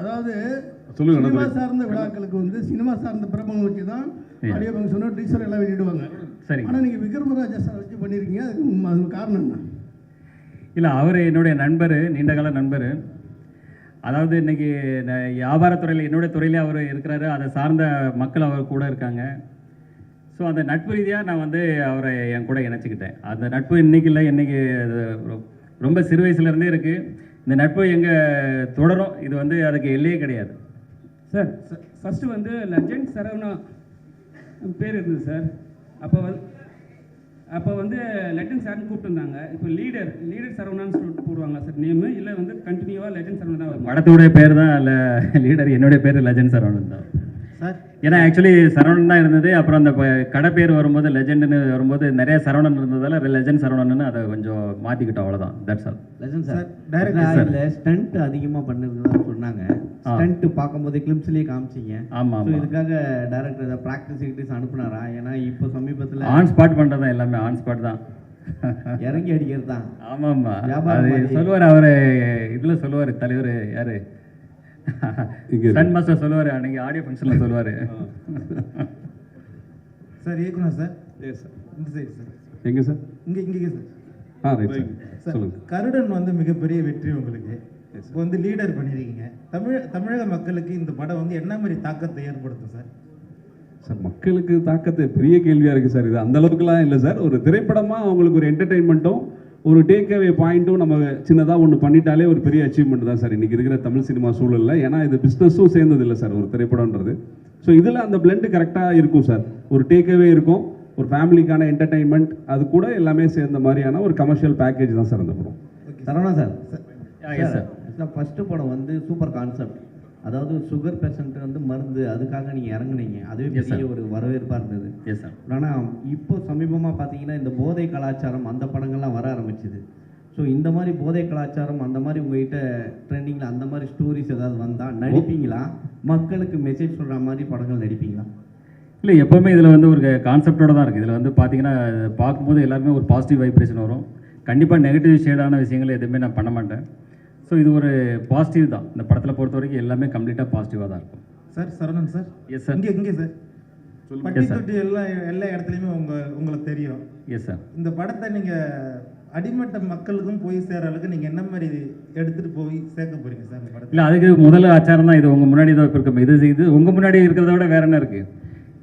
அதாவது சொல்லுங்க. சினிமா சார்ந்த விழாக்களுக்கு வந்து சினிமா சார்ந்த பிரபலம் வச்சு தான் ஆடியோ ஃபங்க்ஷனோ டீசர் எல்லாம் வெளியிடுவாங்க. சரி. ஆனால் நீங்கள் விக்ரமராஜா சார் வச்சு பண்ணியிருக்கீங்க, அதுக்கு காரணம் என்ன? இல்லை, அவர் என்னுடைய நண்பர், நீண்டகால நண்பர். அதாவது இன்னைக்கு வியாபாரத்துறையில் என்னுடைய துறையிலே அவர் இருக்கிறாரு. அதை சார்ந்த மக்கள் அவர் கூட இருக்காங்க. ஸோ அந்த நட்பு ரீதியாக நான் வந்து அவரை என் கூட இணைச்சிக்கிட்டேன். அந்த நட்பு இன்றைக்கி இல்லை, இன்றைக்கி ரொம்ப சிறு வயசுலேருந்தே இருக்குது. இந்த நட்பு எங்கே தொடரும், இது வந்து அதுக்கு எல்லையே கிடையாது. சார், ஃபஸ்ட்டு வந்து லெஜண்ட் சரவணா பேர் இருந்தது சார். அப்போ வந்து லெஜண்ட் சார்னு கூப்பிட்டுருந்தாங்க. இப்போ லீடர் சரவணான்னு சொல்லிட்டு போடுவாங்க சார் நேமு, இல்லை வந்து கண்டினியூவாக லெஜண்ட் சரவணா வரும்? படத்துடைய பேர் தான் இல்லை லீடர், என்னுடைய பேர் லெஜண்ட் சரவணன் தான் சார். ஏன்னா ஆக்சுவலி சரவணன் தான் இருந்தது. அப்புறம் அந்த கடை பேர் வரும்போது லெஜெண்டுன்னு வரும்போது நிறைய சரவணன் இருந்ததால் லெஜண்ட் சரவணன்னு அதை கொஞ்சம் மாற்றிக்கிட்டோம், அவ்வளோதான். That's all. Legend sir, director stunt அதிகமாக பண்ணிருந்ததா சொன்னாங்க. ஸ்டண்ட் பார்க்கும்போது கிளிம்ஸ்லேயே காமிச்சிங்க. ஆமாம், இதுக்காக டைரக்டர் ஏதாவது ப்ராக்டிஸ் அனுப்புனாரா? ஏன்னா இப்போ சமீபத்தில் ஆன் ஸ்பாட் பண்ணுறது தான், எல்லாமே ஆன் ஸ்பாட் தான், இறங்கி அடிக்கிறது தான். ஆமாம், அது சொல்லுவார் அவர் இதில் சொல்லுவார் தலைவர் யார் சன் மாஸ்டர் சொல்லுவார், அன்னைக்கு ஆடியோ ஃபங்க்ஷனில் சொல்லுவார். சார் இயக்குனர் சார். Yes sir. இந்த சைடு சார். எங்கே சார்? இங்கே சார். Right sir. சொல்லுங்கள். கருடன் வந்து மிகப்பெரிய வெற்றி உங்களுக்கு. இப்போ வந்து லீடர் பண்ணியிருக்கீங்க. தமிழக மக்களுக்கு இந்த படம் வந்து என்ன மாதிரி தாக்கத்தை ஏற்படுத்தும் சார்? சார் மக்களுக்கு தாக்கத்தை பெரிய கேள்வியாக இருக்குது சார். இது அந்த அளவுக்குலாம் இல்லை சார். ஒரு திரைப்படமாக அவங்களுக்கு ஒரு என்டர்டெயின்மெண்ட்டும் ஒரு டேக் அவே பாயிண்ட்டும் நம்ம சின்னதாக ஒன்று பண்ணிட்டாலே ஒரு பெரிய அச்சீவ்மெண்ட் தான் சார் இன்றைக்கி இருக்கிற தமிழ் சினிமா சூழலில். ஏன்னா இது பிஸ்னஸும் சேர்ந்தது இல்லை சார் ஒரு திரைப்படம்ன்றது. ஸோ இதில் அந்த பிளெண்டு கரெக்டாக இருக்கும் சார். ஒரு டேக் அவே இருக்கும், ஒரு ஃபேமிலிக்கான என்டர்டெயின்மெண்ட், அது கூட எல்லாமே சேர்ந்த மாதிரியான ஒரு கமர்ஷியல் பேக்கேஜ் தான் சார் அந்த படம். சரவணா சார், சார் ஃபஸ்ட்டு படம் வந்து சூப்பர் கான்செப்ட். அதாவது சுகர் பேஷண்ட் வந்து மருந்து, அதுக்காக நீங்கள் இறங்குனீங்க, அதுவே பெரிய ஒரு வரவேற்பாக இருந்தது. Yes sir. ஆனால் இப்போ சமீபமாக பார்த்தீங்கன்னா இந்த போதை கலாச்சாரம் அந்த படங்கள்லாம் வர ஆரம்பிச்சுது. ஸோ இந்த மாதிரி போதை கலாச்சாரம் அந்த மாதிரி உங்கள்கிட்ட ட்ரெண்டிங்கில் அந்த மாதிரி ஸ்டோரிஸ் ஏதாவது வந்தால் நடிப்பீங்களா? மக்களுக்கு மெசேஜ் சொல்கிற மாதிரி படங்கள் நடிப்பீங்களா? இல்லை, எப்போவுமே இதில் வந்து ஒரு கான்செப்டோடு தான் இருக்குது. இதில் வந்து பார்த்தீங்கன்னா பார்க்கும்போது எல்லாருமே ஒரு பாசிட்டிவ் வைப்ரேஷன் வரும். கண்டிப்பாக நெகட்டிவ் ஷேடான விஷயங்கள் எதுவுமே நான் பண்ண மாட்டேன். ஸோ இது ஒரு பாசிட்டிவ் தான். இந்த படத்தில் பொறுத்த வரைக்கும் எல்லாமே கம்ப்ளீட்டாக பாசிட்டிவாக தான் இருக்கும். Sir Saravanan sir. Yes sir. இங்கே சார் பட்டி தொட்டி எல்லா இடத்துலையுமே உங்களுக்கு தெரியும். Yes sir. இந்த படத்தை நீங்கள் அடிமட்ட மக்களுக்கும் போய் சேர அளவுக்கு நீங்கள் என்ன மாதிரி எடுத்துகிட்டு போய் சேர்க்க போகிறீங்க சார் இந்த படத்தை? இல்லை, அதுக்கு முதல் ஆச்சாரம் தான் இது. உங்கள் முன்னாடி தான் இப்போ இருக்கும். இது உங்கள் முன்னாடி இருக்கிறத விட வேற என்ன இருக்குது?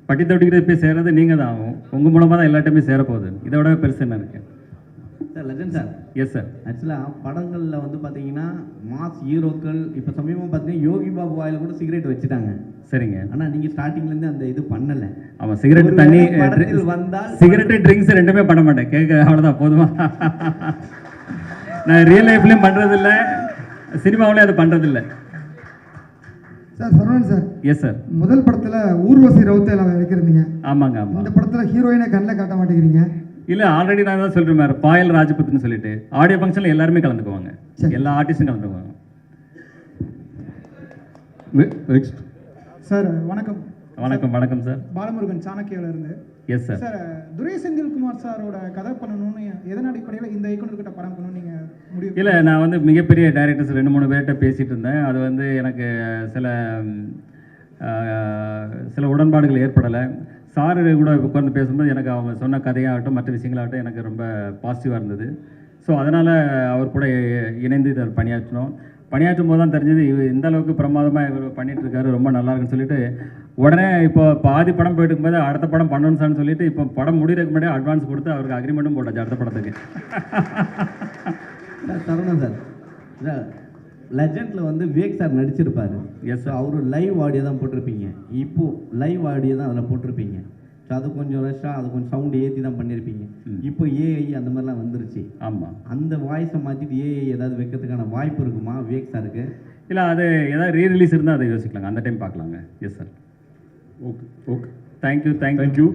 பட்டி தொட்டிக்கிட்ட போய் சேர்றது நீங்கள் தான் ஆகும். உங்கள் மூலமாக தான் எல்லாத்தையுமே சேரப்போகுது. இதை விட பெருசு என்ன இருக்குது sir? Legend sir. Yes sir. ஆக்சுவலாக படங்களில் வந்து பார்த்தீங்கன்னா மாஸ் ஹீரோக்கள் இப்போ சமீபமாக பார்த்தீங்கன்னா யோகி பாபு வாயில் கூட சிகரெட் வச்சுட்டாங்க. சரிங்க. ஆனால் நீங்கள் ஸ்டார்டிங்லேருந்து அந்த இது பண்ணலை. ஆமாம், சிகரெட் தண்ணி வந்தால் சிகரெட்டு ட்ரிங்க்ஸ் ரெண்டுமே பண்ண மாட்டேன். கேட்க அவ்வளோதான் போதுமா? நான் ரியல் லைஃப்லேயும் பண்ணுறதில்ல, சினிமாவிலையும் அது பண்ணுறதில்ல. Sir Saravanan sir. Yes sir. முதல் படத்தில் ஊர்வசி ரவுத்தையில் வைக்கிறீங்க. ஆமாங்க ஆமாம். இந்த படத்தில் ஹீரோயினை கண்ணில் காட்ட மாட்டேங்கிறீங்க. இல்லை, ஆல்ரெடி நான் தான் சொல்கிறேன் மேடம், பாயல் ராஜபுத்னு சொல்லிட்டு ஆடியோ ஃபங்க்ஷனில் எல்லாருமே கலந்துக்குவாங்க. எல்லா ஆர்டிஸ்டும் கலந்துக்குவாங்க. நெக்ஸ்ட் சார் வணக்கம். வணக்கம். வணக்கம் சார். பாலமுருகன் சாணக்கியிலிருந்து. Yes sir. Sir Durai Senthilkumar சாரோட கதை பண்ணணும்னு எதன் அடிப்படையில் இந்த இயக்குனர்கிட்ட படம் பண்ணணும்னு நீங்கள் முடிவு? இல்லை, நான் வந்து மிகப்பெரிய டைரக்டர்ஸ் 2-3 பேர்கிட்ட பேசிகிட்டு இருந்தேன். அது வந்து எனக்கு சில உடன்பாடுகள் ஏற்படலை. சார் கூட உட்கார்ந்து பேசும்போது எனக்கு அவங்க சொன்ன கதையாகட்டும் மற்ற விஷயங்களாகட்டும் எனக்கு ரொம்ப பாசிட்டிவாக இருந்தது. ஸோ அதனால் அவர் கூட இணைந்து இதை பணியாற்றும் போது தான் தெரிஞ்சது இந்த அளவுக்கு பிரமாதமாக இவர் பண்ணிகிட்ருக்காரு, ரொம்ப நல்லா இருக்குன்னு சொல்லிட்டு உடனே இப்போ பாதி படம் போயிட்டு இருக்கும்போது அடுத்த படம் பண்ணணும்னு சார்னு சொல்லிட்டு இப்போ படம் முடிகிறதுக்கு முன்னாடி அட்வான்ஸ் கொடுத்து அவருக்கு அக்ரிமெண்ட்டும் போட்டாச்சு அடுத்த படத்துக்கு. சரவணன் சார், லெஜெண்டில் வந்து விவேக் சார் நடிச்சிருப்பாரு. Yes sir. அவரு லைவ் ஆடியோ தான் போட்டிருப்பீங்க. இப்போது லைவ் ஆடியோ தான் அதில் போட்டிருப்பீங்க. ஸோ அது கொஞ்சம் ரஷ்ஷாக அது கொஞ்சம் சவுண்டு ஏற்றி தான் பண்ணியிருப்பீங்க. இப்போ ஏஐ அந்த மாதிரிலாம் வந்துருச்சு. ஆமாம். அந்த வாய்ஸை மாற்றிட்டு ஏஐ ஏதாவது வைக்கிறதுக்கான வாய்ப்பு இருக்குமா விவேக் சாருக்கு? இல்லை, அது ஏதாவது ரீரிலீஸ் இருந்தால் அதை யோசிக்கலாங்க, அந்த டைம் பார்க்கலாங்க. Yes sir. ஓகே. தேங்க்யூ.